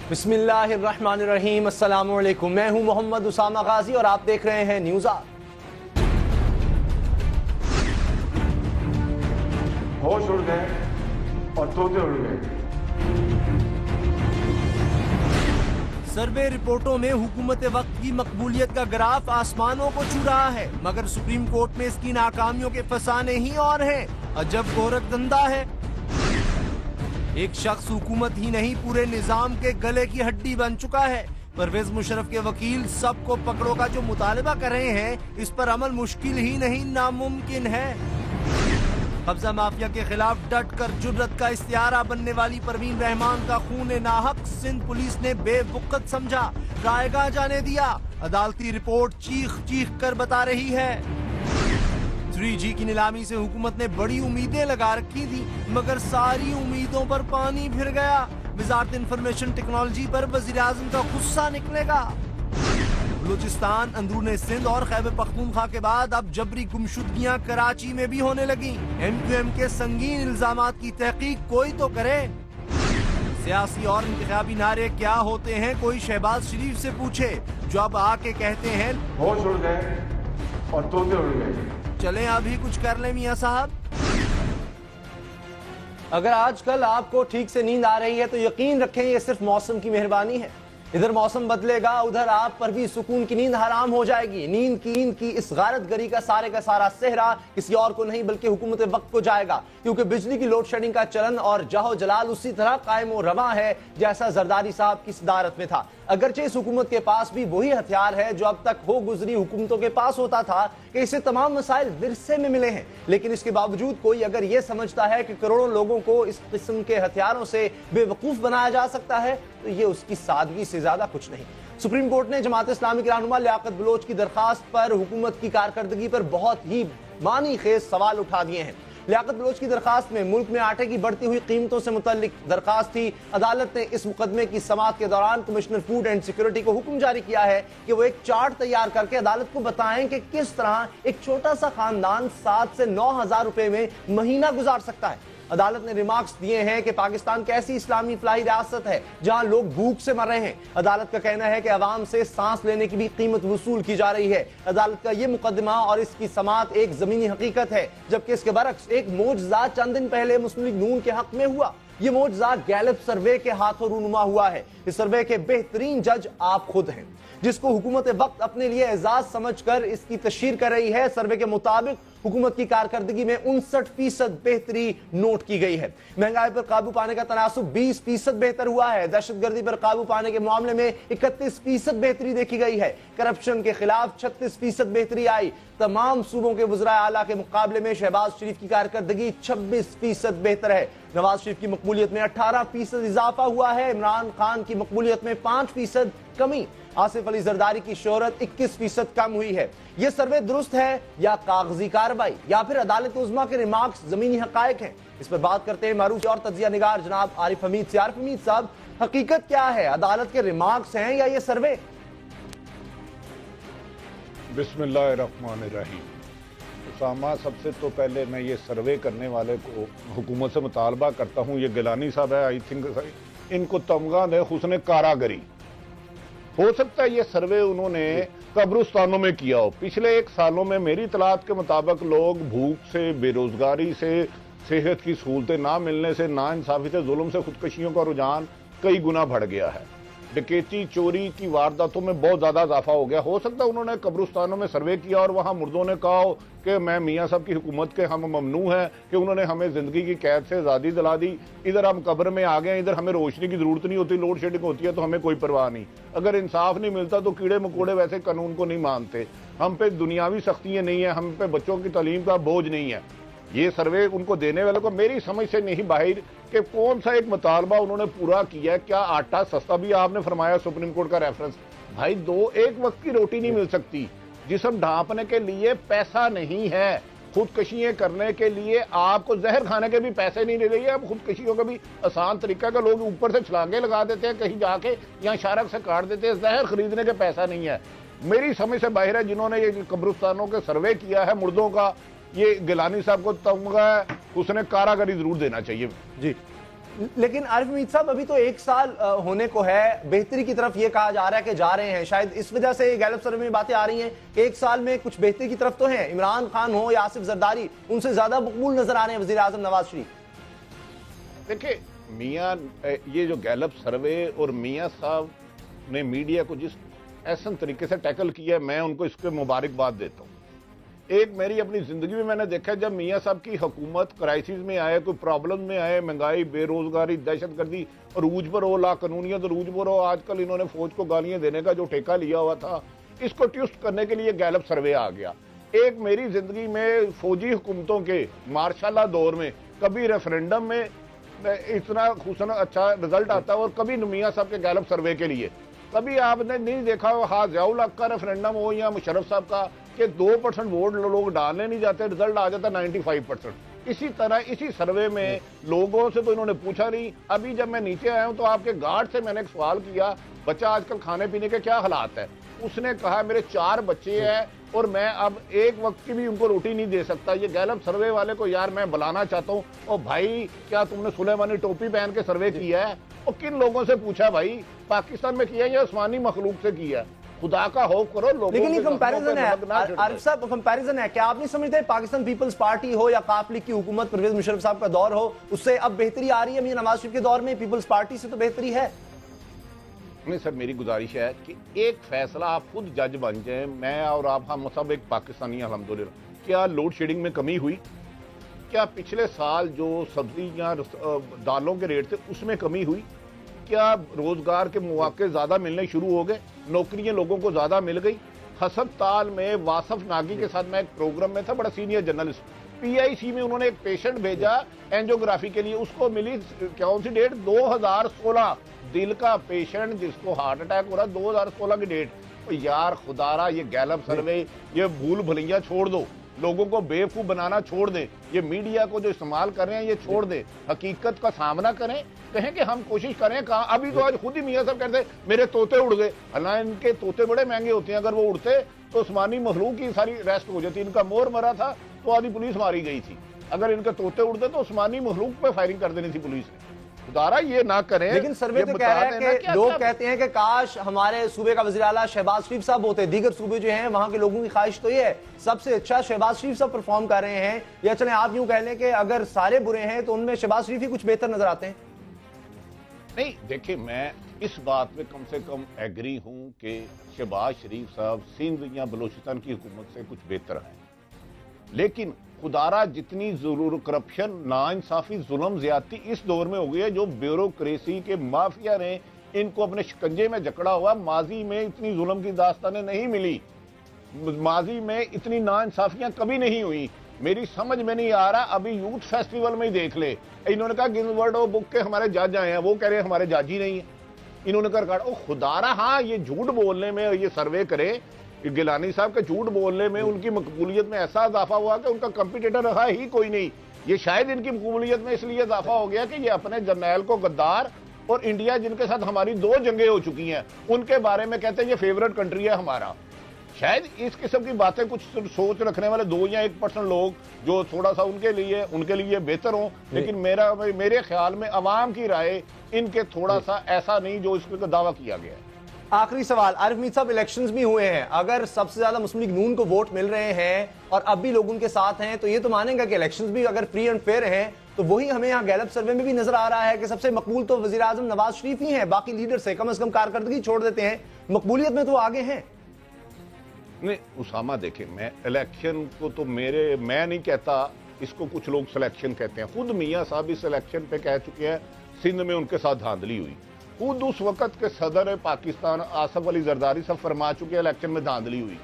बिस्मिल्लाहिर्रहमानिर्रहीम, अस्सलामु अलैकुम। मैं हूं मोहम्मद उसामा गाजी और आप देख रहे हैं न्यूज़ आर। होश उड़ गए और तोते उड़ गए। सर्वे रिपोर्टों में हुकूमत वक्त की मकबूलियत का ग्राफ आसमानों को छू रहा है, मगर सुप्रीम कोर्ट में इसकी नाकामियों के फसाने ही और हैं। अजब गोरख धंधा है। एक शख्स हुकूमत ही नहीं पूरे निजाम के गले की हड्डी बन चुका है। परवेज मुशर्रफ के वकील सबको पकड़ो का जो मुतालबा कर रहे हैं, इस पर अमल मुश्किल ही नहीं नामुमकिन है। कब्जा माफिया के खिलाफ डट कर जुर्रत का इस्तियारा बनने वाली परवीन रहमान का खून नाहक सिंध पुलिस ने बेवकूफ समझा, रायगा जाने दिया। अदालती रिपोर्ट चीख चीख कर बता रही है 3G की नीलामी से हुकूमत ने बड़ी उम्मीदें लगा रखी थी, मगर सारी उम्मीदों पर पानी फिर गया। वजारत इंफॉर्मेशन टेक्नोलॉजी पर वजीर आजम का गुस्सा निकलेगा। बलूचिस्तान, अंदरूनी सिंध और खैबर पख्तूनख्वा के बाद अब जबरी गुमशुदगियां कराची में भी होने लगी। MQM के संगीन इल्जामात की तहकीक कोई तो करे। सियासी और इंतखाबी नारे क्या होते हैं, कोई शहबाज शरीफ से पूछे, जो अब आके कहते हैं होश उड़ गए और तोते उड़ गए। चलें अभी कुछ कर ले मियां साहब। अगर आजकल आपको ठीक से नींद आ रही है तो यकीन रखें ये सिर्फ मौसम की मेहरबानी है। इधर मौसम बदलेगा, उधर आप पर भी सुकून की नींद हराम हो जाएगी। नींद की इस गारतगरी का सारा सेहरा किसी और को नहीं बल्कि हुकूमत वक्त को जाएगा, क्योंकि बिजली की लोड शेडिंग का चलन और जाहो जलाल उसी तरह कायम और रवा है जैसा जरदारी साहब की सदारत में था। अगरचे इस हुकूमत के पास भी वही हथियार है जो अब तक हो गुजरी हुकूमतों के पास होता था कि इसे तमाम मसाइल विरसे में मिले हैं, लेकिन इसके बावजूद कोई अगर यह समझता है कि करोड़ों लोगों को इस किस्म के हथियारों से बेवकूफ बनाया जा सकता है तो ये उसकी सादगी से ज्यादा कुछ नहीं। सुप्रीम कोर्ट ने जमात इस्लामी के रहनुमा लियाकत बलोच की दरखास्त पर हुकूमत की कारकर्दगी पर बहुत ही मानी खेज सवाल उठा दिए हैं। लियाकत बलोच की दरखास्त में मुल्क में आटे की बढ़ती हुई कीमतों से मुतल्लिक दरखास्त थी। अदालत ने इस मुकदमे की समाअत के दौरान कमिश्नर फूड एंड सिक्योरिटी को हुक्म जारी किया है कि वो एक चार्ट तैयार करके अदालत को बताएं कि किस तरह एक छोटा सा खानदान 7 से 9 हजार रुपए में महीना गुजार सकता है। अदालत ने रिमार्क्स दिए हैं कि पाकिस्तान कैसी इस्लामी फलाही रियासत है जहां लोग भूख से मर रहे हैं। अदालत का कहना है कि अवाम से सांस लेने की भी कीमत वसूल की जा रही है। अदालत का यह मुकदमा और इसकी समाअत एक जमीनी हकीकत है, जबकि इसके बरक्स एक मोजज़ा चंद दिन पहले मुस्लिम लीग नून के हक में हुआ। यह मोजज़ा गैलप सर्वे के हाथों रूनुमा हुआ है। इस सर्वे के बेहतरीन जज आप खुद हैं, जिसको हुकूमत वक्त अपने लिए एजाज समझकर इसकी तशहीर कर रही है। सर्वे के मुताबिक हुकूमत की कारकर्दगी में 59% बेहतरी नोट की गई है। महंगाई पर काबू पाने का तनासुब 20% बेहतर हुआ है। दहशतगर्दी पर काबू पाने के मामले में 31% बेहतरी देखी गई है। करप्शन के खिलाफ 36% बेहतरी आई। तमाम सूबों के वज़राए आला के मुकाबले में शहबाज शरीफ की कारकर्दगी 26% बेहतर है। नवाज शरीफ की मकबूलियत में 18% इजाफा हुआ है। इमरान खान की मकबूलियत में 5% कमी। आसिफ अली जरदारी की शोहरत 21% कम हुई है। यह सर्वे दुरुस्त है या कागजी कार्रवाई या फिर अदालत उज़्मा के रिमार्क्स जमीनी हकायक हैं? इस पर बात करते हैं मारूफ और तजिया निगार जनाब आरिफ हमीद से। आरिफ हमीद साहब, हकीकत क्या है? अदालत के रिमार्क्स हैं या ये सर्वे? बिस्मिल्लाहिर्रहमानिर्रहीम। उसामा, सबसे तो पहले मैं ये सर्वे करने वाले को हुकूमत से मुतालबा करता हूँ, ये गिलानी साहब है, आई थिंक इनको तमगा दे हुस्न कारागरी। हो सकता है ये सर्वे उन्होंने कब्रिस्तानों में किया हो। पिछले 1 सालों में मेरी इतलात के मुताबिक लोग भूख से, बेरोजगारी से, सेहत की सहूलतें ना मिलने से, नाइंसाफी से, जुल्म से खुदकशियों का रुझान कई गुना बढ़ गया है। डकैती, चोरी की वारदातों में बहुत ज्यादा इजाफा हो गया। हो सकता है उन्होंने कब्रिस्तानों में सर्वे किया और वहां मुर्दों ने कहा हो कि मैं मियाँ साहब की हुकूमत के हम ममनू है कि उन्होंने हमें जिंदगी की कैद से आज़ादी दिला दी, इधर हम कब्र में आ गए, इधर हमें रोशनी की जरूरत नहीं होती, लोड शेडिंग होती है तो हमें कोई परवाह नहीं। अगर इंसाफ नहीं मिलता तो कीड़े मकोड़े वैसे कानून को नहीं मानते। हम पे दुनियावी सख्तियां नहीं है, हम पे बच्चों की तालीम का बोझ नहीं है। ये सर्वे उनको देने वाले को मेरी समझ से नहीं बाहर कि कौन सा एक मुतालबा उन्होंने पूरा किया है। क्या आटा सस्ता भी आपने फरमाया, सुप्रीम कोर्ट का रेफरेंस। भाई, एक वक्त की रोटी नहीं मिल सकती, जिस्म ढांपने के लिए पैसा नहीं है, खुदकशियां करने के लिए आपको जहर खाने के भी पैसे नहीं ले रही है। अब खुदकशियों का भी आसान तरीका का लोग ऊपर से छलांगे लगा देते हैं, कहीं जाके यहाँ शारक से काट देते हैं, जहर खरीदने के पैसा नहीं है। मेरी समझ से बाहर है जिन्होंने ये कब्रिस्तानों के सर्वे किया है मुर्दों का, ये गिलानी साहब को तमगा उसने कारागरी जरूर देना चाहिए। जी लेकिन आरिफ मीत साहब, अभी तो 1 साल होने को है, बेहतरी की तरफ ये कहा जा रहा है कि जा रहे हैं, शायद इस वजह से गैलप सर्वे में बातें आ रही हैं कि 1 साल में कुछ बेहतरी की तरफ तो है। इमरान खान हो या आसिफ जरदारी, उनसे ज्यादा मकबूल नजर आ रहे हैं वजीर आजम नवाज शरीफ। देखिए मियाँ, ये जो गैलप सर्वे और मियाँ साहब ने मीडिया को जिस ऐसा तरीके से टैकल किया है, मैं उनको इसके मुबारकबाद देता हूँ। एक मेरी अपनी जिंदगी में मैंने देखा जब मियाँ साहब की हुकूमत क्राइसिस में आए, कोई प्रॉब्लम में आए, महंगाई, बेरोजगारी, दहशतगर्दी, रूज पर हो, लाकानूनियत रूज पर हो, आजकल इन्होंने फौज को गालियां देने का जो ठेका लिया हुआ था, इसको ट्विस्ट करने के लिए गैलप सर्वे आ गया। एक मेरी जिंदगी में फौजी हुकूमतों के मार्शाल्लाह दौर में कभी रेफरेंडम में इतना हुसन अच्छा रिजल्ट आता है और कभी मियाँ साहब के गैलप सर्वे के लिए कभी आपने नहीं देखा हाँ ज़ियाउल हक का रेफरेंडम हो या मुशर्रफ साहब का कि 2% वोट लोग डालने नहीं जाते, रिजल्ट आ जाता 95%। इसी तरह इसी सर्वे में लोगों से तो इन्होंने पूछा नहीं। अभी जब मैं नीचे आया हूं तो आपके गार्ड से मैंने एक सवाल किया, बच्चा आजकल खाने पीने के क्या हालात है? उसने कहा मेरे 4 बच्चे हैं और मैं अब एक वक्त की भी उनको रोटी नहीं दे सकता। ये गैलप सर्वे वाले को यार मैं बुलाना चाहता हूँ, और भाई क्या तुमने सुलेमानी टोपी पहन के सर्वे किया है? और किन लोगों से पूछा भाई? पाकिस्तान में किया या उस्मानी मखलूक से किया? खुदा का खौफ करो लोगों। लेकिन ये कंपैरिजन है आरिफ साहब, कंपैरिजन है। क्या आप नहीं समझते पाकिस्तान पीपल्स पार्टी हो या काफ लीग की हुकूमत, परवेज मुशर्रफ साहब का दौर हो, उससे अब बेहतरी आ रही है? मियां नवाज शरीफ के दौर में पीपल्स पार्टी से तो बेहतरी है। नहीं सर, मेरी गुजारिश है कि एक फैसला आप खुद जज बन जाए, मैं और आप, हम सब एक पाकिस्तानी अल्हम्दुलिल्लाह। क्या लोड शेडिंग में कमी हुई? क्या पिछले साल जो सब्जी या दालों के रेट थे उसमें कमी हुई? क्या रोजगार के मौके ज्यादा मिलने शुरू हो गए? नौकरियां लोगों को ज्यादा मिल गई? हसपताल में वासफ नागी के साथ मैं एक प्रोग्राम में था, बड़ा सीनियर जर्नलिस्ट, पीआईसी में उन्होंने एक पेशेंट भेजा एंजियोग्राफी के लिए, उसको मिली कौन सी डेट? 2016। दिल का पेशेंट जिसको हार्ट अटैक हो रहा, 2016 की डेट। तो यार खुदारा, ये गैलप सर्वे, ये भूल भुलैया छोड़ दो, लोगों को बेवकूफ बनाना छोड़ दें, ये मीडिया को जो इस्तेमाल कर रहे हैं ये छोड़ दें, हकीकत का सामना करें, कहें कि हम कोशिश करें। कहाँ अभी तो आज खुद ही मियाँ साहब कहते मेरे तोते उड़ गए। अल्लाह, इनके तोते बड़े महंगे होते हैं, अगर वो उड़ते तो उस्मानी मखलूक की सारी रेस्ट हो जाती। इनका मोर मरा था तो आधी पुलिस मारी गई थी, अगर इनके तोते उड़ते तो उस्मानी मखलूक पे फायरिंग कर देनी थी पुलिस ने। खुदारा ये ना करें। लेकिन सर्वे तो कह रहा है कि लोग कहते हैं कि काश हमारे सूबे का वज़ीर आला शहबाज शरीफ साहब होते। दीगर सूबे जो हैं वहां के लोगों की ख्वाहिश तो ये है सबसे अच्छा शहबाज शरीफ साहब परफॉर्म कर रहे हैं, या चले आप यूं कह लें कि अगर सारे बुरे हैं तो उनमें शहबाज शरीफ ही कुछ बेहतर नजर आते हैं। नहीं देखिए, मैं इस बात पे कम से कम एग्री हूं कि शहबाज शरीफ साहब सिंध या बलूचिस्तान की हुकूमत से कुछ बेहतर हैं, लेकिन खुदारा जितनी जरूर करप्शन, नाइंसाफी, जुल्म, ज्यादती इस दौर में हो गई है, जो ब्यूरोक्रेसी के माफिया ने इनको अपने शिकंजे में जकड़ा हुआ। माजी में इतनी जुल्म की दास्तानें नहीं मिली, माजी में इतनी नाइंसाफियां कभी नहीं हुई। मेरी समझ में नहीं आ रहा, अभी यूथ फेस्टिवल में ही देख ले, इन्होंने कहा गिनवर्ड बुक के हमारे जज आए हैं, वो कह रहे हैं हमारे जज ही नहीं है, इन्होंने कर खुदारा। हाँ, ये झूठ बोलने में ये सर्वे करे, गिलानी साहब के झूठ बोलने में उनकी मकबूलियत में ऐसा इजाफा हुआ कि उनका कंपटीटर रहा ही कोई नहीं। ये शायद इनकी मकबूलियत में इसलिए इजाफा हो गया कि ये अपने जर्नैल को गद्दार और इंडिया जिनके साथ हमारी 2 जंगें हो चुकी हैं उनके बारे में कहते हैं ये फेवरेट कंट्री है हमारा। शायद इस किस्म की बातें कुछ सोच रखने वाले 2 या 1% लोग जो थोड़ा सा उनके लिए बेहतर हो, लेकिन मेरे ख्याल में अवाम की राय इनके थोड़ा सा ऐसा नहीं जो इसका दावा किया गया है। आखिरी सवाल आरिफ मीत साहब, इलेक्शंस भी हुए हैं, अगर सबसे ज्यादा मुस्लिम लीग नून को वोट मिल रहे हैं और अब भी लोग उनके साथ हैं, तो ये तो मानेगा कि इलेक्शंस भी अगर फ्री एंड फेयर हैं तो वही हमें यहाँ गैलप सर्वे में भी नजर आ रहा है कि सबसे मकबूल तो वजीर आजम नवाज शरीफ ही हैं, बाकी लीडर से कम कारकर्दगी छोड़ देते हैं, मकबूलियत में तो आगे हैं। नहीं उसामा, देखे मैं इलेक्शन को तो मैं नहीं कहता, इसको कुछ लोग सिलेक्शन कहते हैं। खुद मियाँ साहब इस इलेक्शन पे कह चुके हैं सिंध में उनके साथ धांधली हुई। खुद उस वक्त के सदर पाकिस्तान आसफ अली जरदारी साहब फरमा चुके हैं इलेक्शन में धांधली हुई।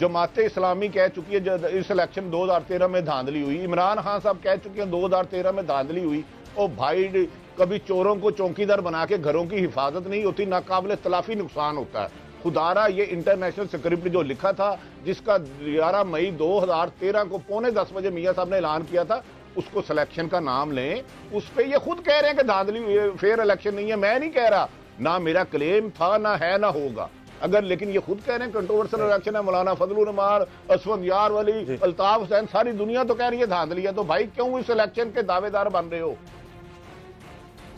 जमाते इस्लामी कह चुकी है इस इलेक्शन 2013 में धांधली हुई। इमरान खान साहब कह चुके हैं 2013 में धांधली हुई। और भाई कभी चोरों को चौकीदार बना के घरों की हिफाजत नहीं होती, नाकाबिल तलाफी नुकसान होता है। खुदारा ये इंटरनेशनल स्क्रिप्ट जो लिखा था, जिसका 11 मई 2013 को 9:45 बजे मियाँ साहब ने ऐलान किया था, उसको सिलेक्शन का नाम लें। उस पर ये खुद कह रहे हैं कि धांधली फेयर इलेक्शन नहीं है। मैं नहीं कह रहा, ना मेरा क्लेम था, ना है, ना होगा। अगर लेकिन ये खुद कह रहे हैं कंट्रोवर्शियल इलेक्शन है, मौलाना फजलुर रहमान, असफंद यार वली, अल्ताफ हुसैन, सारी दुनिया तो कह रही है धांधली है, तो भाई क्यों इस इलेक्शन के दावेदार बन रहे हो?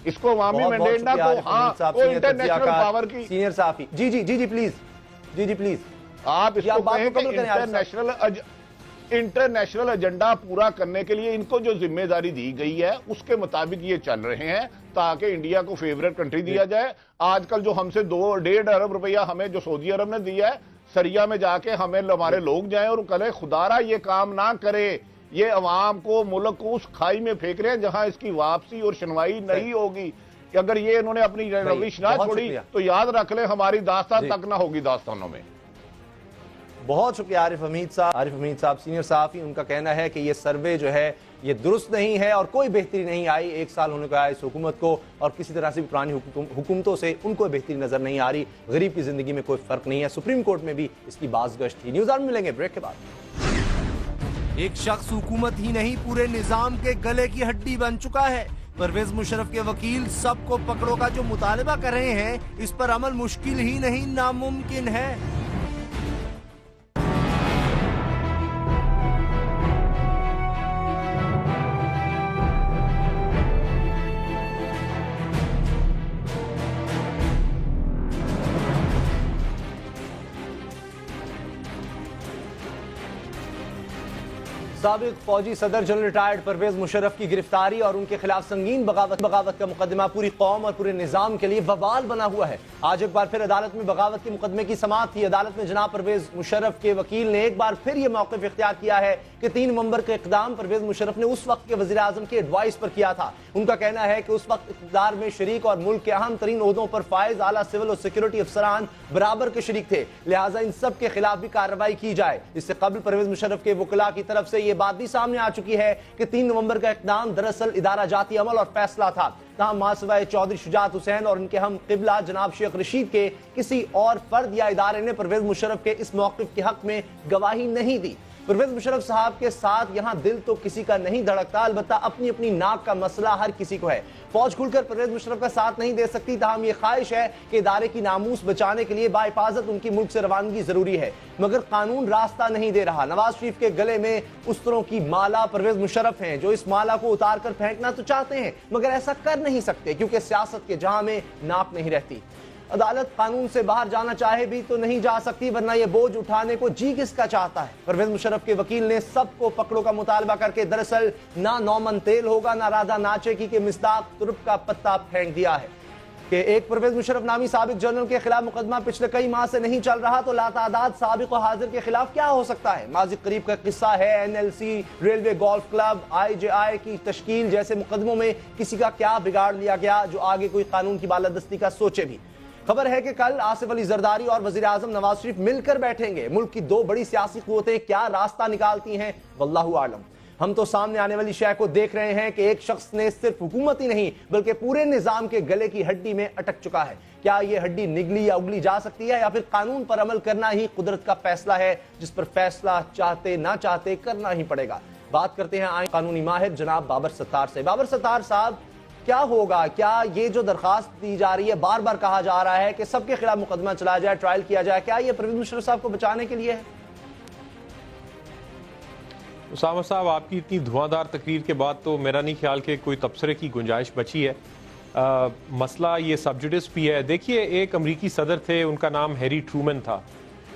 इसको अवामी मैंडेट ना को, हाँ वो इंटरनेशनल पावर की सीनियर साफी। जी जी जी जी प्लीज, जी जी प्लीज, आप इसको कहें कि इंटरनेशनल एजेंडा पूरा करने के लिए इनको जो जिम्मेदारी दी गई है उसके मुताबिक ये चल रहे हैं ताकि इंडिया को फेवरेट कंट्री दिया जाए। आजकल जो हमसे 2-1.5 अरब रुपया हमें जो सऊदी अरब ने दिया है, सरिया में जाके हमें हमारे लोग जाएं और कहें खुदारा ये काम ना करे, ये अवाम को, मुल्क को उस खाई में फेंक रहे हैं जहां इसकी वापसी और सुनवाई नहीं होगी। कि अगर ये इन्होंने अपनी रविश ना छोड़ी तो याद रख ले हमारी दास्तान तक ना होगी दास्तानों में। बहुत शुक्रिया आरिफ हमीद साहब। आरिफ हमीद साहब सीनियर साफी, उनका कहना है कि ये सर्वे जो है ये दुरुस्त नहीं है और कोई बेहतरी नहीं आई। 1 साल होने को आया इस हुकूमत को और किसी तरह से भी पुरानी हुकूमतों से उनको बेहतरी नजर नहीं आ रही। गरीब की जिंदगी में कोई फर्क नहीं है। सुप्रीम कोर्ट में भी इसकी बाज़गश्त थी। न्यूज़ आवर में मिलेंगे ब्रेक के बाद। एक शख्स हुकूमत ही नहीं पूरे निजाम के गले की हड्डी बन चुका है। परवेज मुशर्रफ के वकील सबको पकड़ो का जो मुतालबा कर रहे हैं, इस पर अमल मुश्किल ही नहीं नामुमकिन है। साबिक फौजी सदर जनरल रिटायर्ड परवेज मुशर्रफ की गिरफ्तारी और उनके खिलाफ संगीन बगावत का मुकदमा पूरी कौम और पूरे निजाम के लिए वबाल बना हुआ है। आज एक बार फिर अदालत में बगावत के मुकदमे की समाअत थी। अदालत में जनाब परवेज मुशर्रफ के वकील ने एक बार फिर यह मौक़िफ़ इख्तियार किया है कि 3 नवंबर का इक़दाम परवेज मुशर्रफ ने उस वक्त के वज़ीर आज़म की एडवाइस पर किया था। उनका कहना है कि उस वक्त इक़्तिदार में शरीक और मुल्क के अहम तरीन ओहदों पर फायज आला सिविल और सिक्योरिटी अफसरान बराबर के शरीक थे, लिहाजा इन सब के खिलाफ भी कार्रवाई की जाए। इससे कबल परवेज मुशर्रफ के वकला की तरफ से यह बात भी सामने आ चुकी है कि 3 नवंबर का इक़दाम दरअसल इदारा जाती अमल और फैसला था। तमाम मासवाए चौधरी शुजात हुसैन और इनके हम किबला जनाब शेख रशीद के किसी और फर्द या इदारे ने परवेज मुशर्रफ के इस मौक़िफ़ के हक में गवाही नहीं दी। परवेज मुशर्रफ साहब के साथ यहाँ दिल तो किसी का नहीं धड़कता, अलबत्ता अपनी अपनी नाक का मसला हर किसी को है। फौज खुलकर परवेज मुशर्रफ का साथ नहीं दे सकती, ताहम ये ख्वाहिश है कि इदारे की नामूस बचाने के लिए बाहिफाजत उनकी मुल्क से रवानगी जरूरी है, मगर कानून रास्ता नहीं दे रहा। नवाज शरीफ के गले में उस्तरों की माला परवेज मुशर्रफ हैं, जो इस माला को उतार कर फेंकना तो चाहते हैं मगर ऐसा कर नहीं सकते क्योंकि सियासत के जहां में नाक नहीं रहती। अदालत कानून से बाहर जाना चाहे भी तो नहीं जा सकती, वरना यह बोझ उठाने को जी किसका चाहता है। परवेज मुशर्रफ के वकील ने सबको पकड़ो का मुतालबा करके दरअसल ना नौमन तेल होगा ना राधा नाचेगी के मिस्दाक तुर्ब का पत्ता फेंक दिया है कि एक परवेज मुशर्रफ नामी साबिक जनरल के खिलाफ मुकदमा पिछले कई माह से नहीं चल रहा तो लातादाद साबिक और हाजिर के खिलाफ क्या हो सकता है। माजी करीब का किस्सा है NLC, railway golf club, IJI की तश्कील जैसे मुकदमों में किसी का क्या बिगाड़ लिया गया जो आगे कोई कानून की बालादस्ती का सोचे भी। खबर है कि कल आसिफ अली जरदारी और वजीर आजम नवाज शरीफ मिलकर बैठेंगे। मुल्क की 2 बड़ी सियासी कुव्वतें क्या रास्ता निकालती हैं वल्लाहु आलम। हम तो सामने आने वाली शय को देख रहे हैं कि एक शख्स ने सिर्फ हुकूमत ही नहीं बल्कि पूरे निजाम के गले की हड्डी में अटक चुका है। क्या यह हड्डी निगली या उगली जा सकती है या फिर कानून पर अमल करना ही कुदरत का फैसला है जिस पर फैसला चाहते ना चाहते करना ही पड़ेगा। बात करते हैं आईन कानूनी माहिर जनाब बाबर सत्तार से। बाबर सत्तार साहब, क्या होगा, क्या ये जो दरखास्त दी जा रही है, बार बार कहा जा रहा है कि सबके खिलाफ मुकदमा चलाया जाए, ट्रायल किया जाए, क्या ये परवेज मुशर्रफ साहब को बचाने के लिए है? उसामा साहब, आपकी इतनी धुआंधार तकरीर के बाद तो मेरा नहीं ख्याल कि कोई तबसरे की गुंजाइश बची है। मसला ये सबजुडिस भी है। देखिए, एक अमरीकी सदर थे, उनका नाम हैरी ट्रूमन था।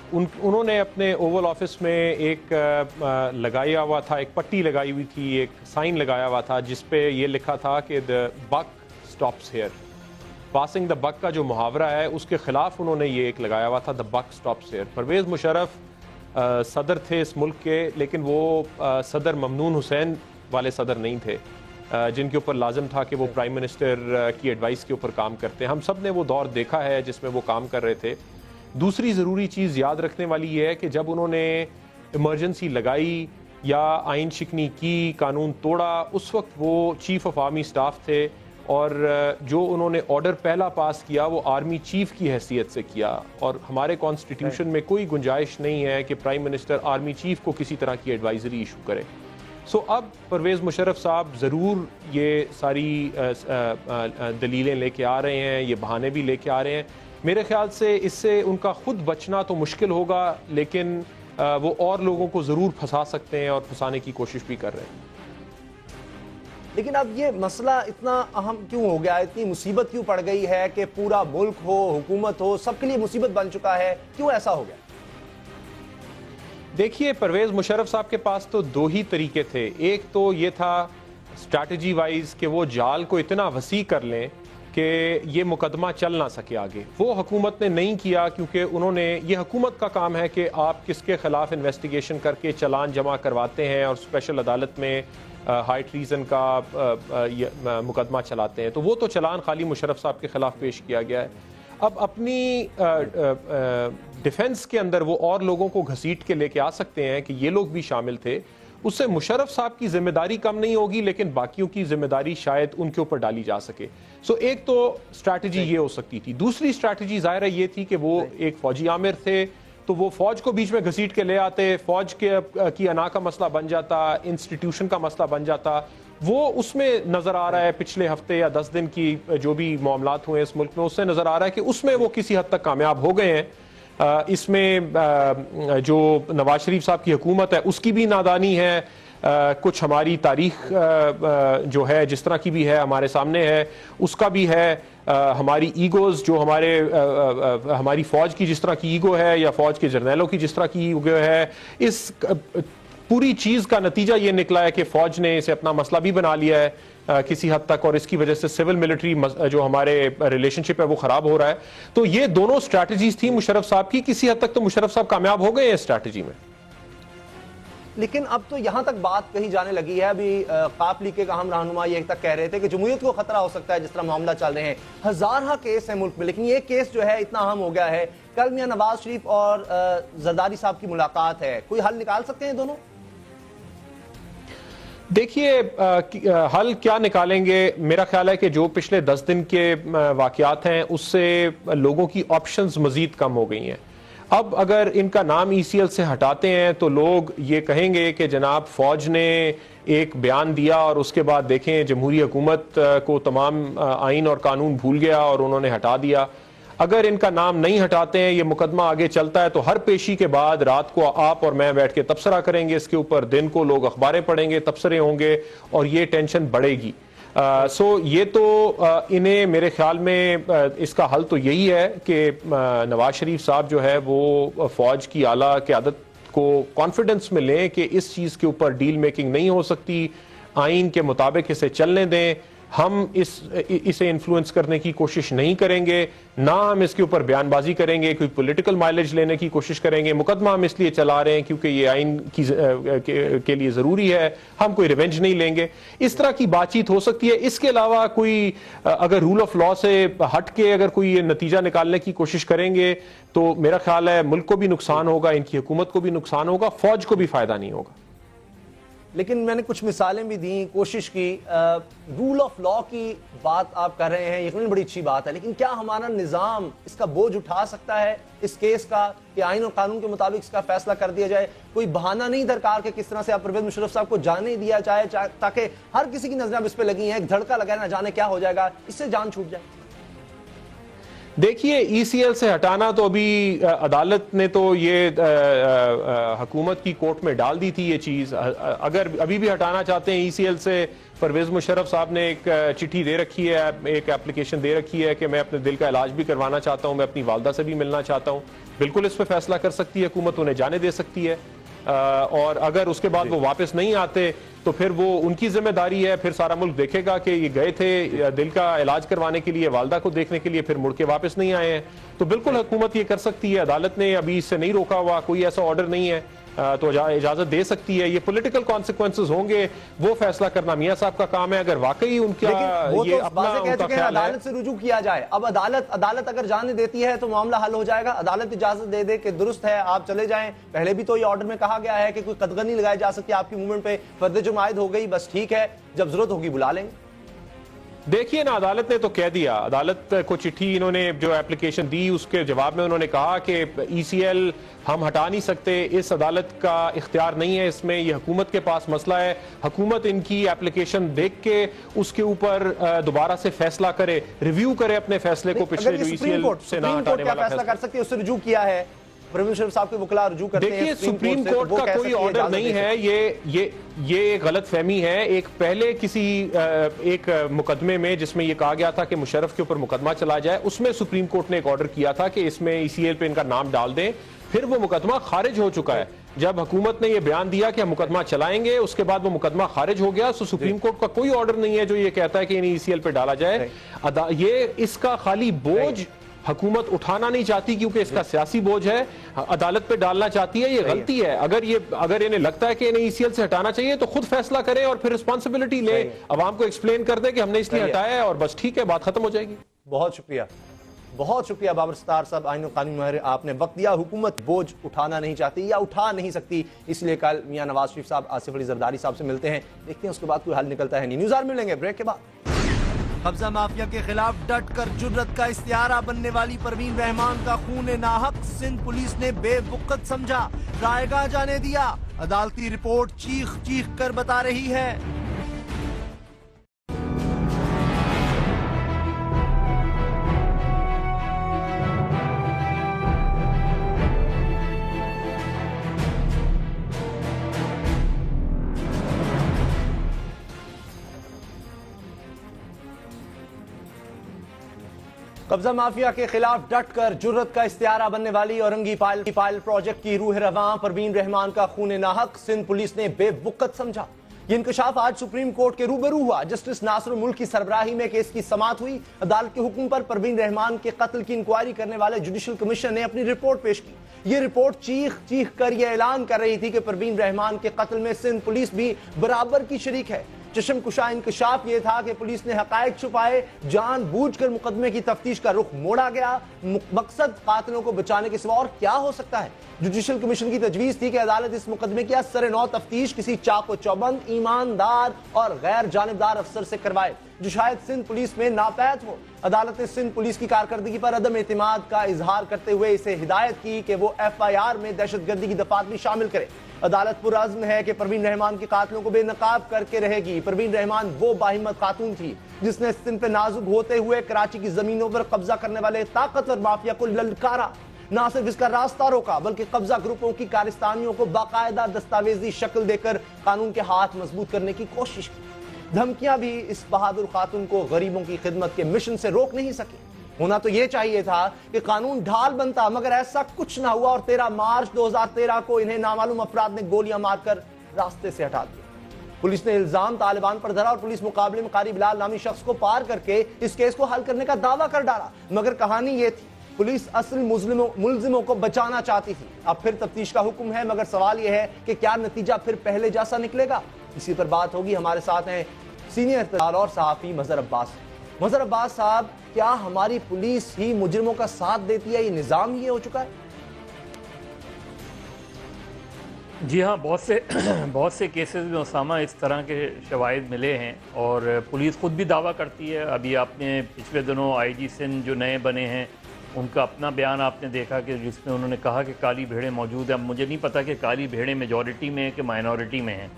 उन्होंने अपने ओवल ऑफिस में एक लगाया हुआ था, एक पट्टी लगाई हुई थी, एक साइन लगाया हुआ था जिस पे ये लिखा था कि the buck stops here. Passing the buck का जो मुहावरा है उसके खिलाफ उन्होंने ये एक लगाया हुआ था, the buck stops here. Parvez Musharraf सदर थे इस मुल्क के, लेकिन वो सदर ममनून हुसैन वाले सदर नहीं थे जिनके ऊपर लाजम था कि वो प्राइम मिनिस्टर की एडवाइस के ऊपर काम करते। हम सब ने वो दौर देखा है जिसमें वो काम कर रहे थे। दूसरी ज़रूरी चीज़ याद रखने वाली ये है कि जब उन्होंने इमरजेंसी लगाई या आइन शिकनी की, कानून तोड़ा, उस वक्त वो चीफ़ ऑफ आर्मी स्टाफ थे और जो उन्होंने ऑर्डर पहला पास किया वो आर्मी चीफ की हैसियत से किया। और हमारे कॉन्स्टिट्यूशन में कोई गुंजाइश नहीं है कि प्राइम मिनिस्टर आर्मी चीफ को किसी तरह की एडवाइजरी इशू करे। सो अब परवेज़ मुशर्रफ साहब ज़रूर ये सारी दलीलें लेके आ रहे हैं, ये बहाने भी लेके आ रहे हैं। मेरे ख्याल से इससे उनका खुद बचना तो मुश्किल होगा, लेकिन वो और लोगों को ज़रूर फंसा सकते हैं और फंसाने की कोशिश भी कर रहे हैं। लेकिन अब ये मसला इतना अहम क्यों हो गया, इतनी मुसीबत क्यों पड़ गई है कि पूरा मुल्क हो, हुकूमत हो, सबके लिए मुसीबत बन चुका है, क्यों ऐसा हो गया? देखिए, परवेज मुशर्रफ साहब के पास तो दो ही तरीके थे। एक तो ये था स्ट्रैटेजी वाइज कि वो जाल को इतना वसी कर लें कि ये मुकदमा चल ना सके आगे। वो हुकूमत ने नहीं किया, क्योंकि उन्होंने, ये हुकूमत का काम है कि आप किसके खिलाफ इन्वेस्टिगेशन करके चालान जमा करवाते हैं और स्पेशल अदालत में हाई ट्रीजन का मुकदमा चलाते हैं। तो वो तो चालान खाली मुशर्रफ साहब के खिलाफ पेश किया गया है। अब अपनी डिफेंस के अंदर वो और लोगों को घसीट के लेके आ सकते हैं कि ये लोग भी शामिल थे। उससे मुशर्रफ साहब की जिम्मेदारी कम नहीं होगी, लेकिन बाकियों की जिम्मेदारी शायद उनके ऊपर डाली जा सके। सो एक तो स्ट्रैटेजी ये हो सकती थी। दूसरी स्ट्रैटेजी ज़ाहिर है ये थी कि वो एक फौजी आमिर थे, तो वो फौज को बीच में घसीट के ले आते, फौज की अना का मसला बन जाता, इंस्टीट्यूशन का मसला बन जाता। वो उसमें नजर आ रहा है पिछले हफ्ते या 10 दिन की जो भी मामलात हुए इस मुल्क में, उससे नजर आ रहा है कि उसमें वो किसी हद तक कामयाब हो गए हैं। इसमें जो नवाज शरीफ साहब की हुकूमत है उसकी भी नादानी है, कुछ हमारी तारीख जो है जिस तरह की भी है हमारे सामने है उसका भी है, हमारी ईगोज जो हमारी फौज की जिस तरह की ईगो है या फौज के जर्नैलों की जिस तरह की ईगो है, इस पूरी चीज का नतीजा ये निकला है कि फौज ने इसे अपना मसला भी बना लिया है किसी हद तक, और इसकी वजह से सिविल मिलिट्री जो हमारे रिलेशनशिप है वो खराब हो रहा है। तो ये दोनों स्ट्रैटेजीज थी मुशर्रफ साहब की। किसी हद तक तो मुशर्रफ साहब कामयाब हो गए हैं स्ट्रैटेजी में। लेकिन अब तो यहां तक बात कही जाने लगी है, अभी काप लीग के अहम रहनुमा ये तक कह रहे थे कि जमहूरियत को खतरा हो सकता है जिस तरह मामला चल रहे हैं। हजारा केस है मुल्क में, लेकिन ये केस जो है इतना अहम हो गया है। कल मियां नवाज शरीफ और जरदारी साहब की मुलाकात है, कोई हल निकाल सकते हैं दोनों? देखिए, हल क्या निकालेंगे, मेरा ख्याल है कि जो पिछले 10 दिन के वाकयात हैं उससे लोगों की ऑप्शंस मजीद कम हो गई हैं। अब अगर इनका नाम ECL से हटाते हैं तो लोग ये कहेंगे कि जनाब फौज ने एक बयान दिया और उसके बाद देखें जमहूरी हुकूमत को तमाम आइन और कानून भूल गया और उन्होंने हटा दिया। अगर इनका नाम नहीं हटाते हैं, ये मुकदमा आगे चलता है, तो हर पेशी के बाद रात को आप और मैं बैठ के तबसरा करेंगे इसके ऊपर, दिन को लोग अखबारें पढ़ेंगे, तबसरे होंगे और ये टेंशन बढ़ेगी। सो ये तो इन्हें मेरे ख्याल में इसका हल तो यही है कि नवाज शरीफ साहब जो है वो फौज की आला क़यादत को कॉन्फिडेंस में लें कि इस चीज़ के ऊपर डील मेकिंग नहीं हो सकती, आइन के मुताबिक इसे चलने दें, हम इसे इन्फ्लुएंस करने की कोशिश नहीं करेंगे, ना हम इसके ऊपर बयानबाजी करेंगे, कोई पॉलिटिकल माइलेज लेने की कोशिश करेंगे। मुकदमा हम इसलिए चला रहे हैं क्योंकि ये आइन के लिए ज़रूरी है, हम कोई रिवेंज नहीं लेंगे। इस तरह की बातचीत हो सकती है। इसके अलावा कोई अगर रूल ऑफ लॉ से हट के अगर कोई ये नतीजा निकालने की कोशिश करेंगे तो मेरा ख्याल है मुल्क को भी नुकसान होगा, इनकी हुकूमत को भी नुकसान होगा, फौज को भी फायदा नहीं होगा। लेकिन मैंने कुछ मिसालें भी दी, कोशिश की, रूल ऑफ लॉ की बात आप कर रहे हैं, यकीनन बड़ी अच्छी बात है, लेकिन क्या हमारा निज़ाम इसका बोझ उठा सकता है इस केस का कि आइन और कानून के मुताबिक इसका फैसला कर दिया जाए? कोई बहाना नहीं दरकार के किस तरह से आप परवेज मुशर्रफ साहब को जाने दिया जाए ताकि हर किसी की नजरें इस पर लगी हैं, एक धड़का लगाए ना जाने क्या हो जाएगा, इससे जान छूट जाए। देखिए, ECL से हटाना तो अभी अदालत ने तो ये हुकूमत की कोर्ट में डाल दी थी ये चीज़। अगर अभी भी हटाना चाहते हैं ECL से, परवेज मुशर्रफ साहब ने एक चिट्ठी दे रखी है, एक एप्लीकेशन दे रखी है कि मैं अपने दिल का इलाज भी करवाना चाहता हूं, मैं अपनी वालदा से भी मिलना चाहता हूं। बिल्कुल इस पर फैसला कर सकती है हुकूमत, उन्हें जाने दे सकती है। और अगर उसके बाद वो वापस नहीं आते तो फिर वो उनकी जिम्मेदारी है, फिर सारा मुल्क देखेगा कि ये गए थे दिल का इलाज करवाने के लिए, वालदा को देखने के लिए, फिर मुड़ के वापस नहीं आए हैं। तो बिल्कुल हुकूमत ये कर सकती है, अदालत ने अभी इससे नहीं रोका हुआ, कोई ऐसा ऑर्डर नहीं है, तो इजाजत दे सकती है। ये पॉलिटिकल कॉन्सिक्वेंसेस होंगे, वो फैसला करना मियां साहब का काम है। अगर वाकई उनका ये अपना उनका ख्याल है, अदालत से रुजू किया जाए। अब अदालत अगर जाने देती है तो मामला हल हो जाएगा। अदालत इजाजत दे दे कि दुरुस्त है, आप चले जाएं। पहले भी तो ये ऑर्डर में कहा गया है कि कोई कदगन नहीं लगाई जा सकती आपकी मूवमेंट पे, फर्द जुमायद हो गई, बस ठीक है, जब जरूरत होगी बुला लेंगे। देखिए ना, अदालत ने तो कह दिया, अदालत को चिट्ठी इन्होंने जो एप्लीकेशन दी उसके जवाब में उन्होंने कहा कि ECL हम हटा नहीं सकते, इस अदालत का इख्तियार नहीं है इसमें, ये हुकूमत के पास मसला है, हुकूमत इनकी एप्लीकेशन देख के उसके ऊपर दोबारा से फैसला करे, रिव्यू करे अपने फैसले को, पिछले जो ECL से ना हटाने वाला फैसला कर सकती है, उससे रुजू किया है परवेज मुशर्रफ साहब के वकील रुजू करते हैं देखिए, सुप्रीम कोर्ट का कोई ऑर्डर नहीं है, ये गलत फहमी है। एक पहले किसी एक मुकदमे में जिसमें यह कहा गया था कि मुशर्रफ के ऊपर मुकदमा चला जाए, उसमें सुप्रीम कोर्ट ने एक ऑर्डर किया था कि इसमें ECL पे इनका नाम डाल दें। फिर वो मुकदमा खारिज हो चुका है। जब हुकूमत ने यह बयान दिया कि हम मुकदमा चलाएंगे, उसके बाद वो मुकदमा खारिज हो गया। तो सुप्रीम कोर्ट का कोई ऑर्डर नहीं है जो ये कहता है कि इन्हें ECL पे डाला जाए। ये इसका खाली बोझ हुकूमत उठाना नहीं चाहती क्योंकि इसका सियासी बोझ है, अदालत पे डालना चाहती है। ये गलती है। अगर इन्हें लगता है कि इन्हें ECL से हटाना चाहिए तो खुद फैसला करें और फिर रिस्पॉन्सिबिलिटी ले, अवाम को एक्सप्लेन कर दे कि हमने इसलिए हटाया है और बस ठीक है, बात खत्म हो जाएगी। बहुत शुक्रिया बाबर सत्तार साहब, आईन और कानून माहिर। आपने वक्त दिया। हुकूमत बोझ उठाना नहीं चाहती या उठा नहीं सकती, इसलिए कल मियां नवाज शरीफ साहब आसिफ अली जरदारी साहब से मिलते हैं। देखते हैं उसके बाद कोई हल निकलता है नहीं। न्यूज़ आवर मिलेंगे ब्रेक के बाद। कब्जा माफिया के खिलाफ डट कर जुर्रत का इस्तिहारा बनने वाली परवीन रहमान का खून नाहक सिंध पुलिस ने बेवुकत समझा, रायगा जाने दिया। अदालती रिपोर्ट चीख चीख कर बता रही है। कब्जा माफिया के खिलाफ डट कर जुर्रत का इस्तिहारा बनने वाली औरंगी पायल प्रोजेक्ट की रूह रवां परवीन रहमान का खून नाहक सिंध पुलिस ने बेवुकत समझा। ये इंकशाफ आज सुप्रीम कोर्ट के रूबरू हुआ। जस्टिस नासिरुल मुल्क की सरबराही में केस की समाअत हुई। अदालत के हुक्म पर परवीन रहमान के कत्ल की इंक्वायरी करने वाले जुडिशल कमीशन ने अपनी रिपोर्ट पेश की। ये रिपोर्ट चीख चीख कर यह ऐलान कर रही थी कि परवीन रहमान के कत्ल में सिंध पुलिस भी बराबर की शरीक है। चशम कुशा इंकशाफ यह था कि पुलिस ने हकायक छुपाए, जानबूझकर मुकदमे की तफ्तीश का रुख मोड़ा गया। मकसद कातिलों को बचाने के सिवा और क्या हो सकता है। जुडिशल कमीशन की तजवीज थी कि अदालत इस मुकदमे की असर नौ तफ्तीश किसी चाको चौबंद, ईमानदार और गैर जानिबदार अफसर से करवाए जो शायद सिंध पुलिस में नापैद हो। अदालत ने सिंध पुलिस की कारकर्दगी पर अदम एतमाद का इजहार करते हुए इसे हिदायत की कि वो FIR में दहशतगर्दी की दफात भी शामिल करे। अदालत पुरअज़्म है कि परवीन रहमान के कातिलों को बेनकाब करके रहेगी। परवीन रहमान वो बाहिम्मत खातून थी जिसने सिंध पे नाजुक होते हुए कराची की जमीनों पर कब्जा करने वाले ताकतवर माफिया को ललकारा। न सिर्फ इसका रास्ता रोका बल्कि कब्जा ग्रुपों की कारिस्तानियों को बाकायदा दस्तावेजी शक्ल देकर कानून के हाथ मजबूत करने की कोशिश की। धमकियां भी इस बहादुर खातून को गरीबों की खिदमत के मिशन से रोक नहीं सकी। होना तो यह चाहिए था कि कानून ढाल बनता, मगर ऐसा कुछ ना हुआ और 13 मार्च 2013 को इन्हें नामालूम अफराद ने गोलियां मारकर रास्ते से हटा दिया। पुलिस ने इल्जाम तालिबान पर धरा और पुलिस मुकाबले में कारी बिलाल नामी शख्स को पार करके इस केस को हल करने का दावा कर डाला। मगर कहानी यह थी, पुलिस असल मुल्जिमों को बचाना चाहती थी। अब फिर तफ्तीश का हुक्म है, मगर सवाल यह है कि क्या नतीजा फिर पहले जैसा निकलेगा। इसी पर बात होगी। हमारे साथ हैं सीनियर और सहाफी मजहर अब्बास। मजहर अब्बास साहब, क्या हमारी पुलिस ही मुजरिमों का साथ देती है? ये निजाम ही हो चुका है? जी हाँ, बहुत से केसेस में उसामा इस तरह के शवाहिद मिले हैं और पुलिस खुद भी दावा करती है। अभी आपने पिछले दिनों IG सिंध जो नए बने हैं उनका अपना बयान आपने देखा कि जिसमें उन्होंने कहा कि काली भेड़ें मौजूद हैं। अब मुझे नहीं पता कि काली भेड़ें मेजॉरिटी में है कि माइनॉरिटी में हैं,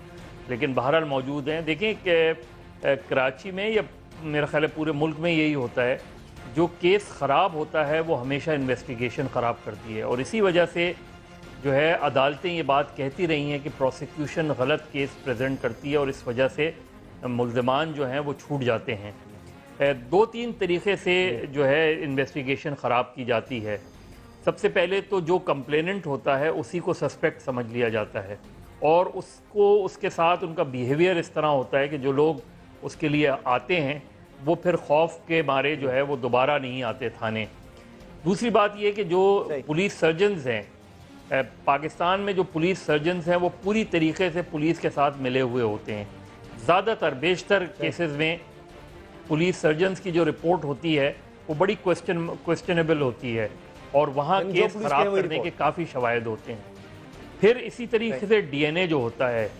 लेकिन बहरहाल मौजूद हैं। देखें कि कराची में या मेरा ख्याल है पूरे मुल्क में यही होता है, जो केस ख़राब होता है वो हमेशा इन्वेस्टिगेशन ख़राब करती है और इसी वजह से जो है अदालतें ये बात कहती रही हैं कि प्रोसिक्यूशन गलत केस प्रेजेंट करती है और इस वजह से मुल्ज़िमान जो हैं वो छूट जाते हैं। 2-3 तरीक़े से जो है इन्वेस्टिगेशन ख़राब की जाती है। सबसे पहले तो जो कंप्लेनेंट होता है उसी को सस्पेक्ट समझ लिया जाता है और उसके साथ उनका बिहेवियर इस तरह होता है कि जो लोग उसके लिए आते हैं वो फिर खौफ के मारे जो है वो दोबारा नहीं आते थाने। दूसरी बात ये कि जो पुलिस सर्जन्स हैं पाकिस्तान में, जो पुलिस सर्जन्स हैं वो पूरी तरीके से पुलिस के साथ मिले हुए होते हैं। ज़्यादातर बेशतर केसेस में पुलिस सर्जन्स की जो रिपोर्ट होती है वो बड़ी क्वेश्चनेबल होती है और वहाँ केस ख़राब करने के काफ़ी शवाहिद होते हैं। फिर इसी तरीके से DNA जो होता है,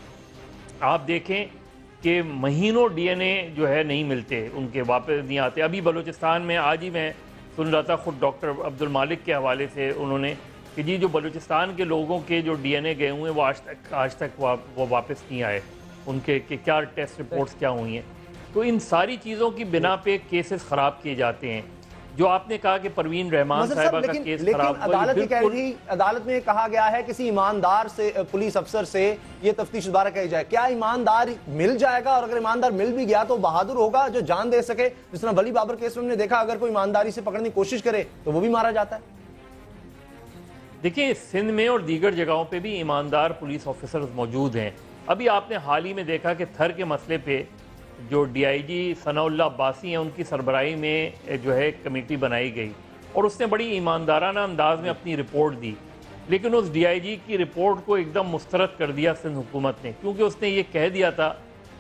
आप देखें कि महीनों DNA जो है नहीं मिलते, उनके वापस नहीं आते। अभी बलूचिस्तान में आज ही मैं सुन रहा था, खुद डॉक्टर अब्दुल मालिक के हवाले से उन्होंने कि जी जो बलूचिस्तान के लोगों के जो DNA गए हुए हैं वो आज तक वो वापस नहीं आए, उनके कि क्या टेस्ट रिपोर्ट्स क्या हुई हैं। तो इन सारी चीज़ों की बिना पे केसेस ख़राब किए जाते हैं। जो आपने कहा कि परवीन रहमान मजहर साहिबा साहब, का लेकिन केस लेकिन खराब हुआ, ये अदालत ये कह बिल्कुल- रही, अदालत में कहा गया है किसी ईमानदार से, पुलिस अफसर से ये तफ्तीश दोबारा की जाए। क्या ईमानदार मिल जाएगा? और अगर ईमानदार मिल भी गया तो बहादुर होगा जो जान दे सके? जिस तरह वली बाबर केस में हमने देखा, अगर कोई ईमानदारी से पकड़ने की कोशिश करे तो वो भी मारा जाता है। देखिए, सिंध में और दीगर जगहों पे भी ईमानदार पुलिस ऑफिसर्स मौजूद हैं। अभी आपने हाल ही में देखा कि थर के मसले पे जो डीआईजी सनाउल्लाह अब्बासी हैं, उनकी सरबराही में जो है कमेटी बनाई गई और उसने बड़ी ईमानदाराना अंदाज में अपनी रिपोर्ट दी, लेकिन उस डीआईजी की रिपोर्ट को एकदम मुस्तरद कर दिया सिंध हुकूमत ने, क्योंकि उसने ये कह दिया था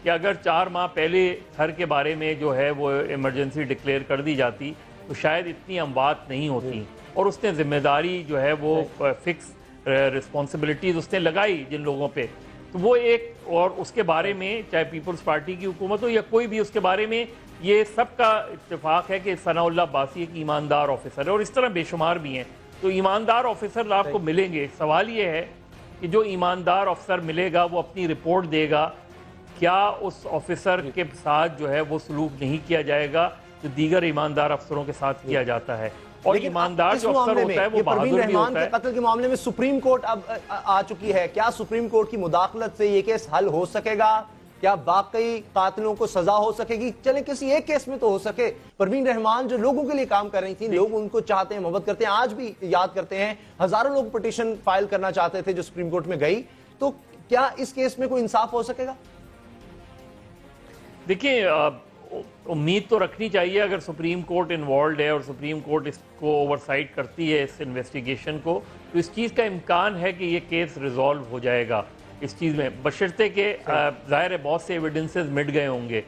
कि अगर 4 माह पहले थर के बारे में जो है वो इमरजेंसी डिक्लेयर कर दी जाती तो शायद इतनी अमवात नहीं होती। और उसने जिम्मेदारी जो है वो फिक्स रिस्पॉन्सिबिलिटीज उसने लगाई जिन लोगों पे, तो वो एक, और उसके बारे में चाहे पीपल्स पार्टी की हुकूमत हो या कोई भी, उसके बारे में ये सबका इत्तेफाक है कि सनाउल्लाह अब्बासी एक ईमानदार ऑफिसर है, और इस तरह बेशुमार भी हैं। तो ईमानदार ऑफिसर आपको मिलेंगे। सवाल ये है कि जो ईमानदार ऑफिसर मिलेगा वो अपनी रिपोर्ट देगा, क्या उस ऑफिसर के साथ जो है वो सलूक नहीं किया जाएगा जो दीगर ईमानदार अफसरों के साथ किया जाता है। और लेकिन ईमानदार इस जो मामले अफसर में, होता है वो ये परवीन बहादुर भी रहमान होता के है। कत्ल के मामले में सुप्रीम कोर्ट अब आ चुकी है। क्या सुप्रीम कोर्ट की मुदाखलत से ये केस हल हो सकेगा? क्या वाकई कातिलों को सजा हो सकेगी? चले किसी एक केस में तो हो सके। परवीन रहमान जो लोगों के लिए काम कर रही थी, लोग उनको चाहते हैं, मोहब्बत करते हैं, आज भी याद करते हैं। हजारों लोग पिटीशन फाइल करना चाहते थे जो सुप्रीम कोर्ट में गई। तो क्या इस केस में कोई इंसाफ हो सकेगा? देखिए, उम्मीद तो रखनी चाहिए, अगर सुप्रीम कोर्ट इन्वॉल्व है और सुप्रीम कोर्ट इसको ओवरसाइट करती है इस इन्वेस्टिगेशन को, तो इस चीज़ का इम्कान है कि ये केस रिजॉल्व हो जाएगा इस चीज़ में, बशर्ते के ज़ाहिर है बहुत से एविडेंसेस मिट गए होंगे,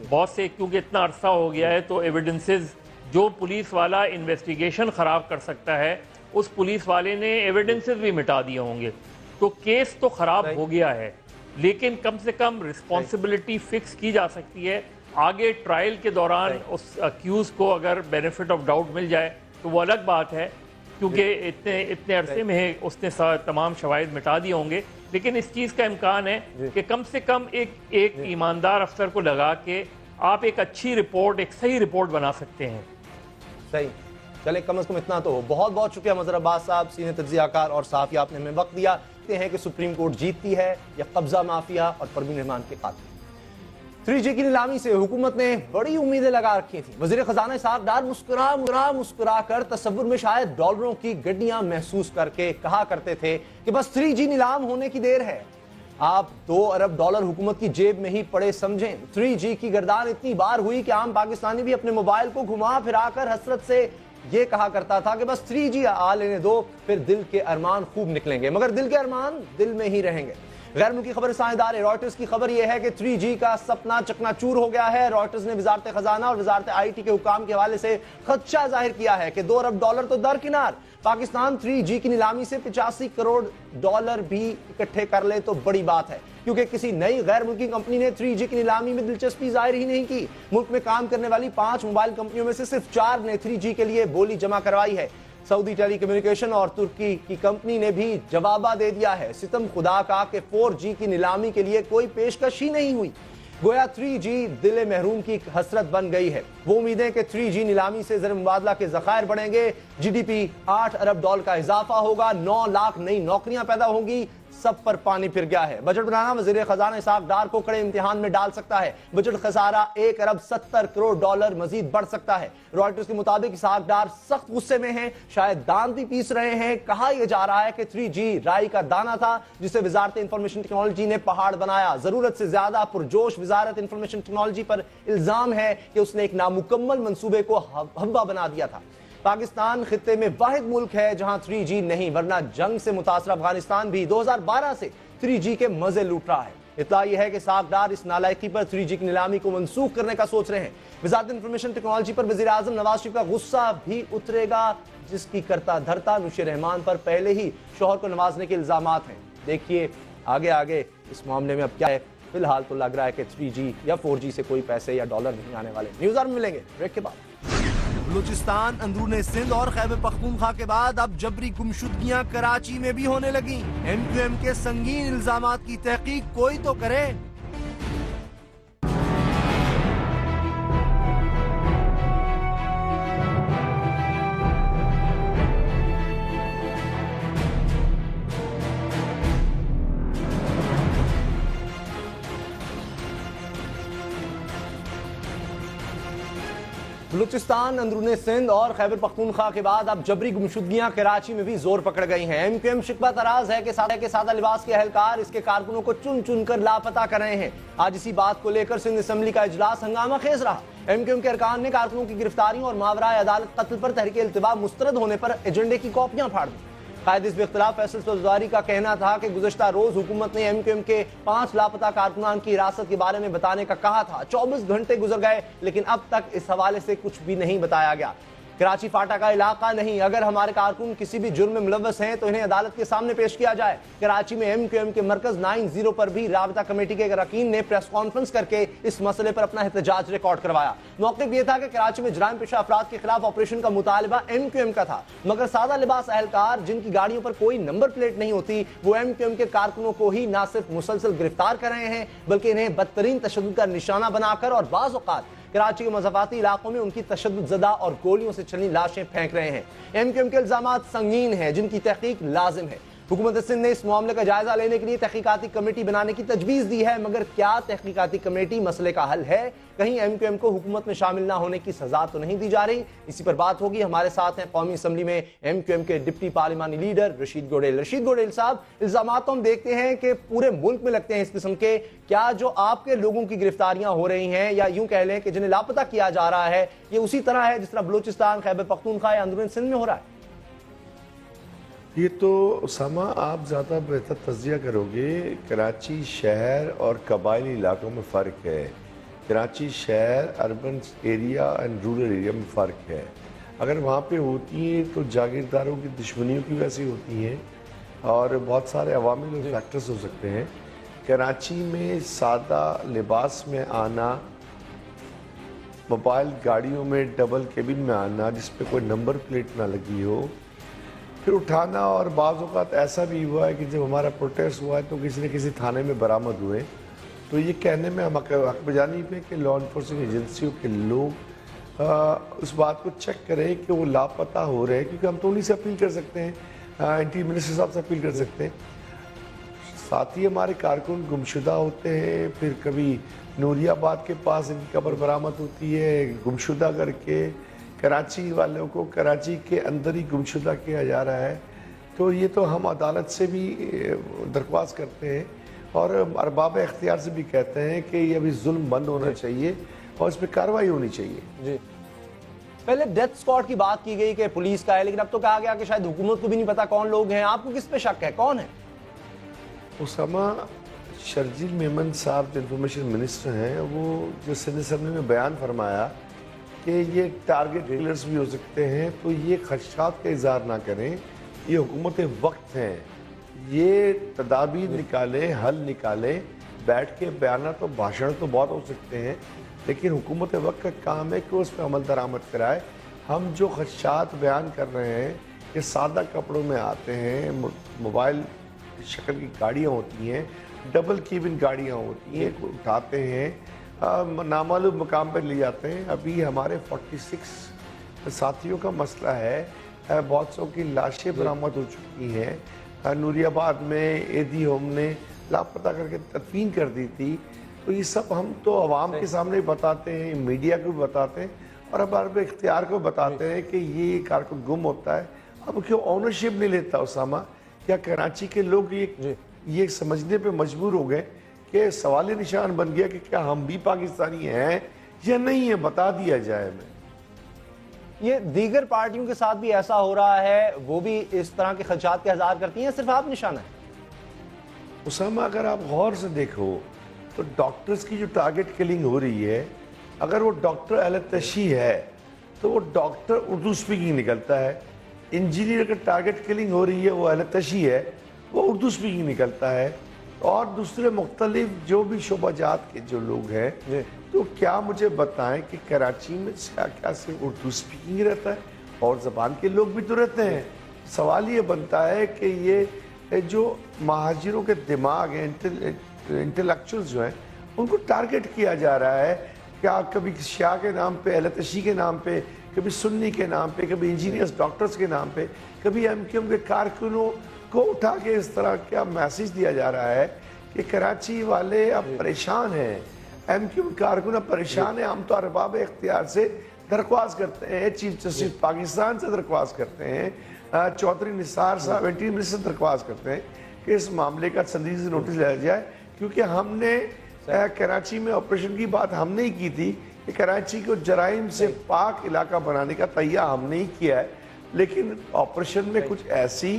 बहुत से, क्योंकि इतना अरसा हो गया है। तो एविडेंसेस, जो पुलिस वाला इन्वेस्टिगेशन ख़राब कर सकता है उस पुलिस वाले ने एविडेंसेस भी मिटा दिए होंगे। तो केस तो ख़राब हो गया है, लेकिन कम से कम रिस्पॉन्सिबिलिटी फिक्स की जा सकती है। आगे ट्रायल के दौरान उस अक्यूज को अगर बेनिफिट ऑफ डाउट मिल जाए तो वो अलग बात है, क्योंकि इतने अरसे में उसने तमाम शवाहिद मिटा दिए होंगे। लेकिन इस चीज़ का इम्कान है कि कम से कम एक ईमानदार अफसर को लगा के आप एक अच्छी रिपोर्ट, एक सही रिपोर्ट बना सकते हैं। सही, चले कम से कम इतना तो हो। बहुत बहुत शुक्रिया मजहर अब्बास साहब, सीनियर तज्जियाकार और सहाफ़ी, आपने हमें वक्त दिया। कहते हैं कि सुप्रीम कोर्ट जीतती है या कब्जा माफिया और परवीन रहमान के कातिल। 3G की नीलामी से हुकूमत ने बड़ी उम्मीदें लगा रखी थी। वजीर खजाना इसहाक डार मुस्कुरा कर तस्वुर में शायद डॉलरों की गड्डियां महसूस करके कहा करते थे कि बस 3G नीलाम होने की देर है। आप 2 अरब डॉलर हुकूमत की जेब में ही पड़े समझें। 3G की गर्दान इतनी बार हुई कि आम पाकिस्तानी भी अपने मोबाइल को घुमा फिराकर हसरत से ये कहा करता था कि बस 3G आ लेने दो, फिर दिल के अरमान खूब निकलेंगे। मगर दिल के अरमान दिल में ही रहेंगे। गैर मुल्की खबर साझेदार रॉयटर्स की खबर यह है कि 3G का सपना चकनाचूर हो गया है। रॉयटर्स ने वजारत खजाना और वजारत IT के हुकाम के हवाले से खदशा जाहिर किया है कि 2 अरब डॉलर तो दरकिनार, पाकिस्तान 3G की नीलामी से 85 करोड़ डॉलर भी इकट्ठे कर ले तो बड़ी बात है, क्योंकि किसी नई गैर मुल्की कंपनी ने 3G की नीलामी में दिलचस्पी जाहिर ही नहीं की। मुल्क में काम करने वाली 5 मोबाइल कंपनियों में से सिर्फ 4 ने 3G के लिए बोली जमा करवाई है। सऊदी टेलीकम्युनिकेशन और तुर्की की कंपनी ने भी जवाबा दे दिया है। सितम खुदा का कि 4G की नीलामी के लिए कोई पेशकश ही नहीं हुई। गोया 3G दिल महरूम की हसरत बन गई है। वो उम्मीदें कि 3G नीलामी से ज़र मुबादला के ज़खायर बढ़ेंगे, GDP 8 अरब डॉलर का इजाफा होगा, 9 लाख नई नौकरियां पैदा होंगी, सब पर पानी फिर गया है। बजट बनाना वजीर खजाना इसहाक डार को कड़े इम्तिहान में डाल सकता है। बजट खसारा 1 अरब 70 करोड़ डॉलर मजीद बढ़ सकता है। रॉयटर्स के मुताबिक इसहाक डार सख्त गुस्से में हैं, शायद दांत भी पीस रहे हैं। कहा यह जा रहा है कि 3G राई का दाना था जिसे वजारत इंफॉर्मेशन टेक्नोलॉजी ने पहाड़ बनाया। जरूरत से ज्यादा पुरजोश वजारत इंफॉर्मेशन टेक्नोलॉजी पर इल्जाम है कि उसने एक नामुकम्मल मंसूबे को हवा बना दिया था। पाकिस्तान खित्ते में वाहिद मुल्क है जहां 3G नहीं, वरना जंग से मुतासर अफगानिस्तान भी 2012 से 3G के मजे लूट रहा है। इतना यह है कि साकदार इस नालायकी पर 3G की नीलामी को मंसूख करने का सोच रहे हैं। वजारत इंफॉर्मेशन टेक्नोलॉजी पर वजीर आजम नवाज शरीफ का गुस्सा भी उतरेगा, जिसकी करता धरता नुशीर रहमान पर पहले ही शोहर को नवाजने के इल्जामात हैं। देखिए आगे आगे इस मामले में अब क्या है। फिलहाल तो लग रहा है कि 3G या 4G से कोई पैसे या डॉलर नहीं आने वाले। न्यूज़ आवर में मिलेंगे ब्रेक के बाद। बलूचिस्तान, अंदरूनी सिंध और खैबर पख्तूनख्वा के बाद अब जबरी गुमशुदगियां कराची में भी होने लगी। MQM के संगीन इल्जामात की तहकीक कोई तो करे। बलूचिस्तान, अंदरूनी सिंध और खैबर पख्तूनख्वा के बाद अब जबरी गुमशुदगियां कराची में भी जोर पकड़ गई हैं। एमक्यूएम शिकवा तराज है कि सादा लिबास के अहलकार इसके कारकुनों को चुन चुन कर लापता कर रहे हैं। आज इसी बात को लेकर सिंध असेंबली का इजलास हंगामा खेज रहा। एमक्यूएम के अरकान ने कारकुनों की गिरफ्तारियों और मावराए अदालत कत्ल पर तहरीक इल्तिवा मुस्तरद होने पर एजेंडे की कॉपियां फाड़ दी। कायदे इस इख्तिलाफ फैसल फौजदारी का कहना था कि गुज़श्ता रोज हुकूमत ने एमक्यूएम के 5 लापता कारकुनान की हिरासत के बारे में बताने का कहा था। 24 घंटे गुजर गए लेकिन अब तक इस हवाले से कुछ भी नहीं बताया गया। कराची फाटा का इलाका नहीं, अगर हमारे कारकुन किसी भी जुर्म में मुलव्वस हैं तो इन्हें अदालत के सामने पेश किया जाए। कराची में एमक्यूएम के मरकज 90 पर भी राबता कमेटी के अरकान ने प्रेस कॉन्फ्रेंस करके इस मसले पर अपना एहतजाज रिकॉर्ड करवाया। मौक़िफ़ यह था कि कराची में जराइम पेशा अफराद के खिलाफ ऑपरेशन का मुतालबा एमक्यूएम का था, मगर सादा लिबास अहलकार जिनकी गाड़ियों पर कोई नंबर प्लेट नहीं होती वो एमक्यूएम के कारकुनों को ही न सिर्फ मुसलसल गिरफ्तार कर रहे हैं बल्कि इन्हें बदतरीन तशद्दुद का निशाना बनाकर और बाज़ औक़ात कराची के मज़ाफ़ाती इलाकों में उनकी तशद्दुद ज़दा और गोलियों से चली लाशें फेंक रहे हैं। एमक्यूएम के इल्ज़ामात संगीन हैं जिनकी तहकीक लाजिम है। हुकूमत सिंध ने इस मामले का जायजा लेने के लिए तहकीकाती कमेटी बनाने की तजवीज़ दी है, मगर क्या तहकीकाती कमेटी मसले का हल है? कहीं एमक्यूएम को हुकूमत में शामिल ना होने की सजा तो नहीं दी जा रही? इसी पर बात होगी। हमारे साथ हैं कौमी असम्बली में एमक्यूएम के डिप्टी पार्लिमानी लीडर रशीद गोडेल। रशीद गोडेल साहब, इल्जाम तो हम देखते हैं कि पूरे मुल्क में लगते हैं इस किस्म के, क्या जो आपके लोगों की गिरफ्तारियां हो रही हैं या यूं कह लें कि जिन्हें लापता किया जा रहा है ये उसी तरह है जिस तरह बलूचिस्तान, खैबर पख्तूनख्वा या अंदरूनी सिंध में हो रहा है? ये तो उसामा आप ज़्यादा बेहतर तज्जिया करोगे। कराची शहर और कबायली इलाकों में फ़र्क है। कराची शहर, urban area and rural area में फ़र्क है। अगर वहाँ पे होती हैं तो जागीरदारों की दुश्मनियों की वजह से होती हैं और बहुत सारे अवामिल और फैक्टर्स हो सकते हैं। कराची में सादा लिबास में आना, मोबाइल गाड़ियों में डबल केबिन में आना जिस पे कोई नंबर प्लेट ना लगी हो, फिर उठाना, और बाज़ औक़ात ऐसा भी हुआ है कि जब हमारा प्रोटेस्ट हुआ है तो किसी न किसी थाने में बरामद हुए। तो ये कहने में हम हक बजानी पे कि लॉ इन्फोर्सिंग एजेंसियों के लोग उस बात को चेक करें कि वो लापता हो रहे हैं, क्योंकि हम तो उन्हीं से अपील कर सकते हैं, एंटी मिनिस्टर साहब से अपील कर सकते हैं। साथ ही हमारे कारकुन गुमशुदा होते हैं, फिर कभी नूरियाबाद के पास इनकी कब्र बरामद होती है, गुमशुदा करके कराची वालों को कराची के अंदर ही गुमशुदा किया जा रहा है। तो ये तो हम अदालत से भी दरख्वास्त करते हैं और अरबाब इख्तियार से भी कहते हैं कि ये अभी जुल्म बंद होना चाहिए और इस पर कार्रवाई होनी चाहिए। जी, पहले डेथ स्क्वाड की बात की गई कि पुलिस का है, लेकिन अब तो कहा गया कि शायद हुकूमत को भी नहीं पता कौन लोग हैं। आपको किस पे शक है, कौन है? उसामा, शर्जील मेमन साहब जो इंफॉर्मेशन मिनिस्टर हैं, वो जो सिंध असेंबली में बयान फरमाया कि ये टारगेट किलर्स भी हो सकते हैं, तो ये खदशात का इज़हार ना करें। ये हुकूमत वक्त हैं, ये तदाबीर निकालें, हल निकालें। बैठ के बयाना तो भाषण तो बहुत हो सकते हैं, लेकिन हुकूमत वक्त का काम है कि उस पर अमल दरामद कराए। हम जो खदशात बयान कर रहे हैं ये सादा कपड़ों में आते हैं, मोबाइल शक्ल की गाड़ियाँ होती हैं, डबल केबिन गाड़ियाँ होती हैं, उठाते हैं, नामालूम मकाम पर ले जाते हैं। अभी हमारे 46 साथियों का मसला है, बहुत सौ की लाशें बरामद हो चुकी हैं। नूरियाबाद में एदी होम ने लापता करके तदफीन कर दी थी। तो ये सब हम तो अवाम के सामने बताते हैं, मीडिया को भी बताते हैं और अरबाब इख्तियार को बताते हैं कि ये कारकुन गुम होता है। अब क्यों ऑनरशिप नहीं लेता उसामा? क्या कराची के लोग ये समझने पे मजबूर हो गए कि सवाल निशान बन गया कि क्या हम भी पाकिस्तानी हैं या नहीं है? बता दिया जाए। मैं ये दीगर पार्टियों के साथ भी ऐसा हो रहा है, वो भी इस तरह के खदशात का इज़हार करती हैं, सिर्फ आप निशाना है? उसामा, अगर आप गौर से देखो तो डॉक्टर्स की जो टारगेट किलिंग हो रही है, अगर वो डॉक्टर अलतशी है तो वो डॉक्टर उर्दू स्पीकिंग निकलता है। इंजीनियर का टारगेट किलिंग हो रही है, वो अलतशी है, वो उर्दू स्पीकिंग निकलता है। और दूसरे मुख्तलिफ जो भी शोबाजात के जो लोग हैं, तो क्या मुझे बताएं कि कराची में क्या सिर्फ उर्दू स्पीकिंग रहता है और ज़बान के लोग भी तो रहते हैं? सवाल ये बनता है कि ये जो महाजिरों के दिमाग हैं, इंटेलेक्चुअल्स जो हैं, उनको टारगेट किया जा रहा है। क्या कभी शाह के नाम पे, अलतशी के नाम पे, कभी सुन्नी के नाम पे, कभी इंजीनियर्स डॉक्टर्स के नाम पे, कभी एमक्यूएम के कारकुनों को उठा के इस तरह क्या मैसेज दिया जा रहा है कि कराची वाले अब परेशान हैं, एमक्यूएम कारकुन अब परेशान है, हम तो अरबाब इख्तियार से दरख्वास्त करते हैं, चीफ जस्टिस पाकिस्तान से दरख्वास्त करते हैं, चौधरी निसार साहब इंटीरियर मिनिस्टर दरख्वास्त करते हैं कि इस मामले का संजीदगी से नोटिस लिया जाए, क्योंकि हमने कराची में ऑपरेशन की बात हमने ही की थी कि कराची को जराइम से पाक इलाका बनाने का तैया हमने ही किया है, लेकिन ऑपरेशन में कुछ ऐसी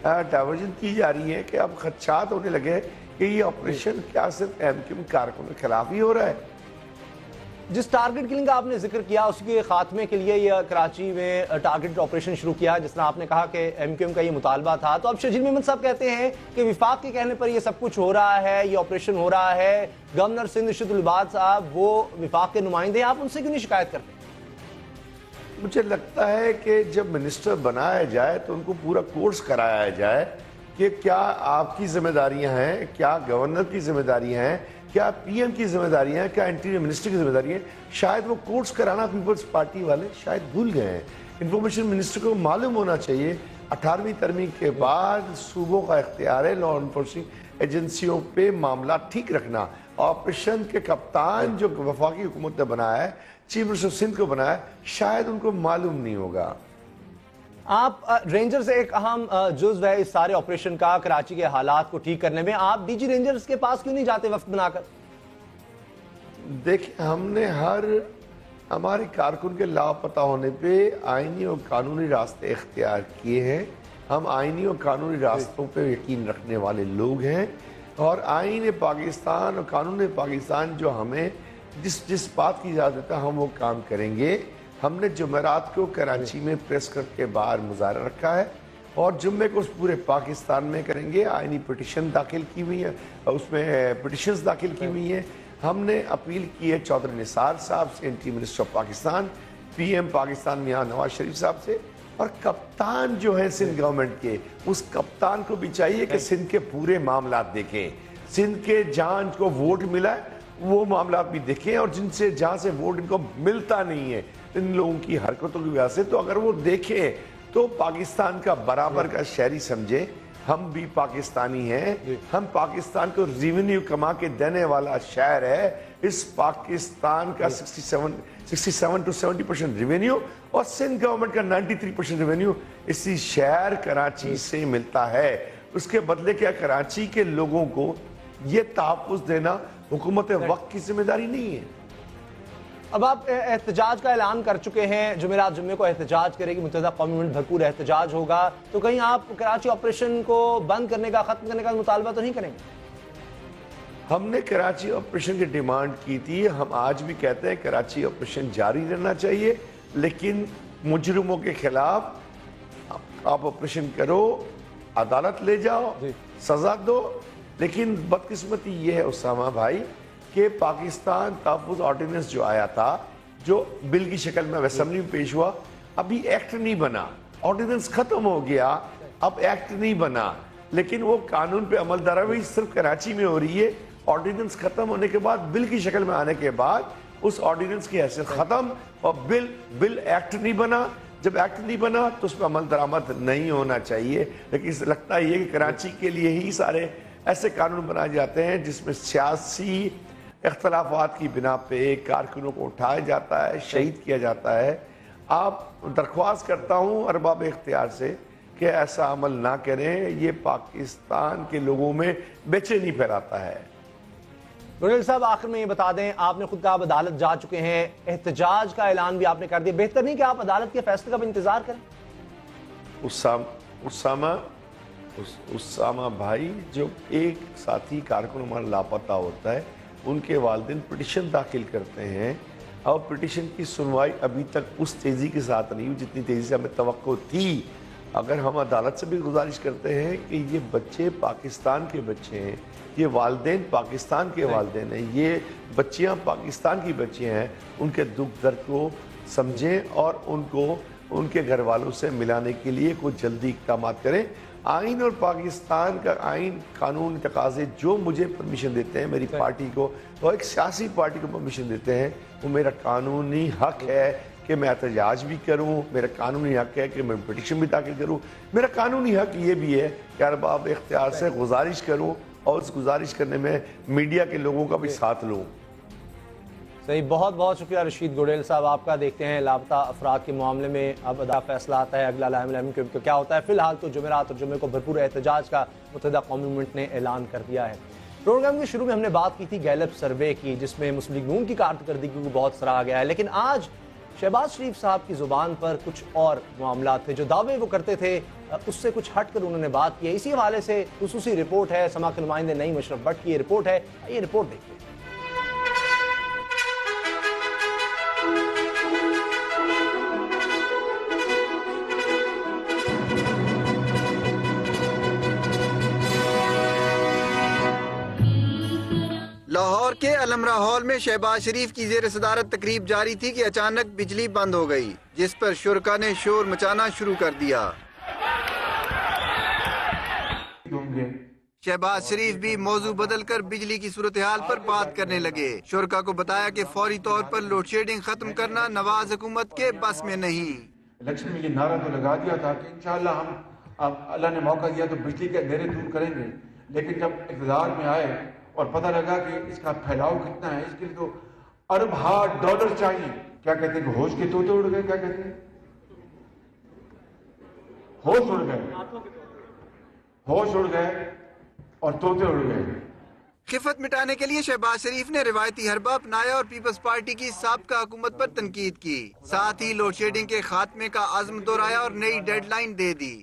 डाइवर्जन की जा रही है कि अब खदशात होने लगे कि ये ऑपरेशन क्या सिर्फ एमक्यूएम कारकुन के खिलाफ ही हो रहा है। जिस टारगेट किलिंग का आपने जिक्र किया उसके खात्मे के लिए यह कराची में टारगेटेड ऑपरेशन शुरू किया, जिस तरह आपने कहा कि एमक्यूएम का ये मुतालबा था, तो अब शर्जील मेमन साहब कहते हैं कि विफाक के कहने पर ये सब कुछ हो रहा है, ये ऑपरेशन हो रहा है। गवर्नर सिंध इरशादुल इबाद साहब वो विफाक के नुमाइंदे, आप उनसे क्यों नहीं शिकायत करते? मुझे लगता है कि जब मिनिस्टर बनाया जाए तो उनको पूरा कोर्स कराया जाए कि क्या आपकी जिम्मेदारियां हैं, क्या गवर्नर की जिम्मेदारियां हैं, क्या पीएम की जिम्मेदारियां हैं, क्या इंटीरियर मिनिस्टर की जिम्मेदारी है। शायद वो कोर्स कराना पीपल्स पार्टी वाले शायद भूल गए हैं। इंफॉर्मेशन मिनिस्टर को मालूम होना चाहिए 18वीं तरमीम के बाद सूबों का इख्तियार है लॉ इन्फोर्सिंग एजेंसियों पे मामला ठीक रखना। ऑपरेशन के कप्तान जो वफाकी हुकूमत ने बनाया है, चीफ मिनिस्टर सिंध को बनाया, शायद उनको मालूम नहीं होगा। आप रेंजर्स एक अहम जुज़्व है इस सारे ऑपरेशन का, कराची के हालात को ठीक करने में। आप डीजी रेंजर्स के पास क्यों नहीं जाते वक्त बनाकर? देखिए, हमने हमारे कारकुन के लापता होने पे आईनी और कानूनी रास्ते इख्तियार किए हैं। हम आईनी और कानूनी रास्तों पे यकीन रखने वाले लोग हैं, और आईन पाकिस्तान और कानून पाकिस्तान जो हमें जिस बात की इजाज़त देता है हम वो काम करेंगे। हमने जुमेरात को कराची में प्रेस क्लब के बाहर मुजाहरा रखा है, और जुम्मे को उस पूरे पाकिस्तान में करेंगे। आईनी पिटिशन दाखिल की हुई है, उसमें पिटिशंस दाखिल की हुई हैं। हमने अपील की है चौधरी निसार साहब से, interior minister of Pakistan, PM Pakistan Mian Nawaz Sharif साहब से, और कप्तान जो है सिंध गवर्नमेंट के, उस कप्तान को भी चाहिए कि सिंध के पूरे मामला देखें, सिंध के जहां को वोट मिला है वो मामला भी देखें, और जहां से वोट इनको मिलता नहीं है इन लोगों की हरकतों की वजह से, तो अगर वो देखें तो पाकिस्तान का बराबर का शहरी समझे। हम भी पाकिस्तानी हैं, हम पाकिस्तान को रेवेन्यू कमा के देने वाला शहर है। इस पाकिस्तान का 67 to 70% रेवेन्यू, और सिंध गवर्नमेंट का 93% रेवेन्यू इसी शहर कराची से मिलता है। उसके बदले क्या कराची के लोगों को ये तहफ़्फ़ुज़ देना हुकूमत वक्त की जिम्मेदारी नहीं है। अब आप एहतजाज का ऐलान कर चुके हैं, जुमेरात जुम्मे को एहतजाज करेगी, मुत्तहिदा कौमी मंच भरपूर एहतजाज होगा, तो कहीं आप कराची ऑपरेशन को बंद करने का, खत्म करने का मुतालबा तो नहीं करेंगे? हमने कराची ऑपरेशन की डिमांड की थी, हम आज भी कहते हैं कराची ऑपरेशन जारी रहना चाहिए, लेकिन मुजरिमों के खिलाफ आप ऑपरेशन करो, अदालत ले जाओ, सजा दो। लेकिन बदकिस्मती ये है उसामा भाई कि पाकिस्तान तहफ़्फ़ुज़ ऑर्डिनेंस जो आया था, जो बिल की शक्ल में असेंबली में पेश हुआ, अभी एक्ट नहीं बना। ऑर्डिनेंस खत्म हो गया, अब एक्ट नहीं बना, लेकिन वो कानून पे अमल दरामदी सिर्फ कराची में हो रही है। ऑर्डिनेंस खत्म होने के बाद, बिल की शक्ल में आने के बाद, उस ऑर्डिनेंस की हैसियत खत्म, और बिल एक्ट नहीं बना। जब एक्ट नहीं बना तो उस पर अमल दरामद नहीं होना चाहिए। लेकिन लगता है कि कराची के लिए ही सारे ऐसे कानून बनाए जाते हैं जिसमें सियासी इख्तलाफात की बिना पे कारकुनों को उठाया जाता है, शहीद किया जाता है। आप दरख्वास्त करता हूँ अरबाब इख्तियार से कि ऐसा अमल ना करें, ये पाकिस्तान के लोगों में बेचैनी फैलाता है। गुरैल साहब, आखिर में ये बता दें, आपने खुद कहा आप अदालत जा चुके हैं, एहतजाज का ऐलान भी आपने कर दिया, बेहतर नहीं कि आप अदालत के फैसले का भी इंतजार करें? उसामा भाई, जो एक साथी कारकुन हमारा लापता होता है, उनके वालिदैन पिटिशन दाखिल करते हैं, और पिटिशन की सुनवाई अभी तक उस तेज़ी के साथ नहीं हुई जितनी तेज़ी से हमें तवक्को थी। अगर हम अदालत से भी गुजारिश करते हैं कि ये बच्चे पाकिस्तान के बच्चे हैं, ये वालिदैन पाकिस्तान के वालिदैन हैं, ये बच्चियां पाकिस्तान की बच्चियां हैं, उनके दुख दर्द को समझें और उनको उनके घर वालों से मिलाने के लिए कुछ जल्दी इक़दाम करें। आइन और पाकिस्तान का आइन कानून तकाज़े जो मुझे परमिशन देते हैं, मेरी पार्टी को और एक सियासी पार्टी को परमिशन देते हैं, वो मेरा कानूनी हक है कि मैं एहतजाज भी करूं, मेरा कानूनी हक है कि मैं पिटिशन भी दाखिल करूं, मेरा कानूनी हक ये भी है कि अरबाब इख्तियार से गुजारिश करूं और उस गुजारिश करने में मीडिया के लोगों का भी साथ लूं। सही, बहुत बहुत शुक्रिया रशीद गुडेल साहब आपका। देखते हैं लापता अफराद के मामले में अब अदा फैसला आता है अगला लाहम क्योंकि क्या होता है। फिलहाल तो जुमेरात और जुमे को भरपूर एहतजाज का मुत्तहिदा कौमी मूवमेंट ने ऐलान कर दिया है। प्रोग्राम के शुरू में हमने बात की थी गैलप सर्वे की, जिसमें मुस्लिम लीग नून की कारकर्दगी को बहुत सराहा गया है, लेकिन आज शहबाज शरीफ साहब की जुबान पर कुछ और मामला थे। जो दावे वो करते थे उससे कुछ हटकर उन्होंने बात की है। इसी हवाले से खुसूसी रिपोर्ट है, समा के नुमाइंदे नईम अशरफ भट्ट की ये रिपोर्ट है, ये रिपोर्ट देखिए। लाहौर के अलमरा हॉल में शहबाज शरीफ की जेर सदारत तकरीब जारी थी कि अचानक बिजली बंद हो गई, जिस पर शुरका ने शोर मचाना शुरू कर दिया। शहबाज शरीफ भी मौजू बदलकर बिजली की सूरत हाल पर बात करने लगे। शुरका को बताया कि फौरी तौर पर लोड शेडिंग खत्म करना नवाज हुकूमत के बस में नहीं। इलेक्शन में ये नारा तो लगा दिया था कि इंशाअल्लाह हम अब अल्लाह ने मौका दिया तो बिजली के अंधेरे दूर करेंगे, लेकिन जब इक़्तिदार में आए और पता लगा कि इसका फैलाव कितना है, इसके लिए तो अरब $1 चाहिए। क्या कहते हैं कि होश के तोते उड़ गए, क्या कहते हैं, होश उड़ गए, होश उड़ गए और तोते उड़ गए। खिफत मिटाने के लिए शहबाज शरीफ ने रिवायती हरबा अपनाया और पीपल्स पार्टी की साबका हुकूमत पर तनकीद की। साथ ही लोड शेडिंग के खात्मे का आज़म दोहराया और नई डेडलाइन दे दी।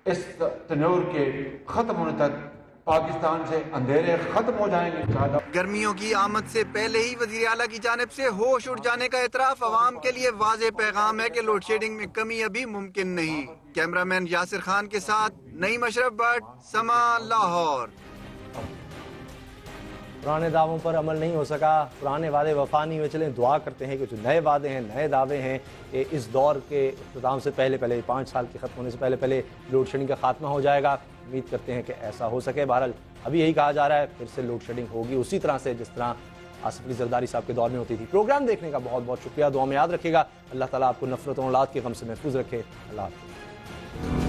इस तनूर के खत्म होने तक पाकिस्तान से अंधेरे खत्म हो जाएंगे। गर्मियों की आमद से पहले ही वजीर आला की जानिब से होश उड़ जाने का एतराफ अवाम के लिए वाज़ेह पैगाम है कि लोड शेडिंग में कमी अभी मुमकिन नहीं। कैमरामैन यासिर खान के साथ नईम अशरफ भट्ट, समा, लाहौर। पुराने दावों पर अमल नहीं हो सका, पुराने वादे वफा नहीं हुए। चलें दुआ करते हैं कि जो नए वादे हैं, नए दावे हैं, इस दौर के इख्तिताम से पहले 5 साल के ख़त्म होने से पहले लोड शेडिंग का खात्मा हो जाएगा। उम्मीद करते हैं कि ऐसा हो सके। बहरहाल अभी यही कहा जा रहा है फिर से लोड शेडिंग होगी उसी तरह से जिस तरह आसिफ अली जरदारी साहब के दौर में होती थी। प्रोग्राम देखने का बहुत बहुत शुक्रिया। दुआ में याद रखिएगा। अल्लाह ताला आपको नफरत और औलाद के गम से महफूज रखे। अल्लाह हाफ़िज़।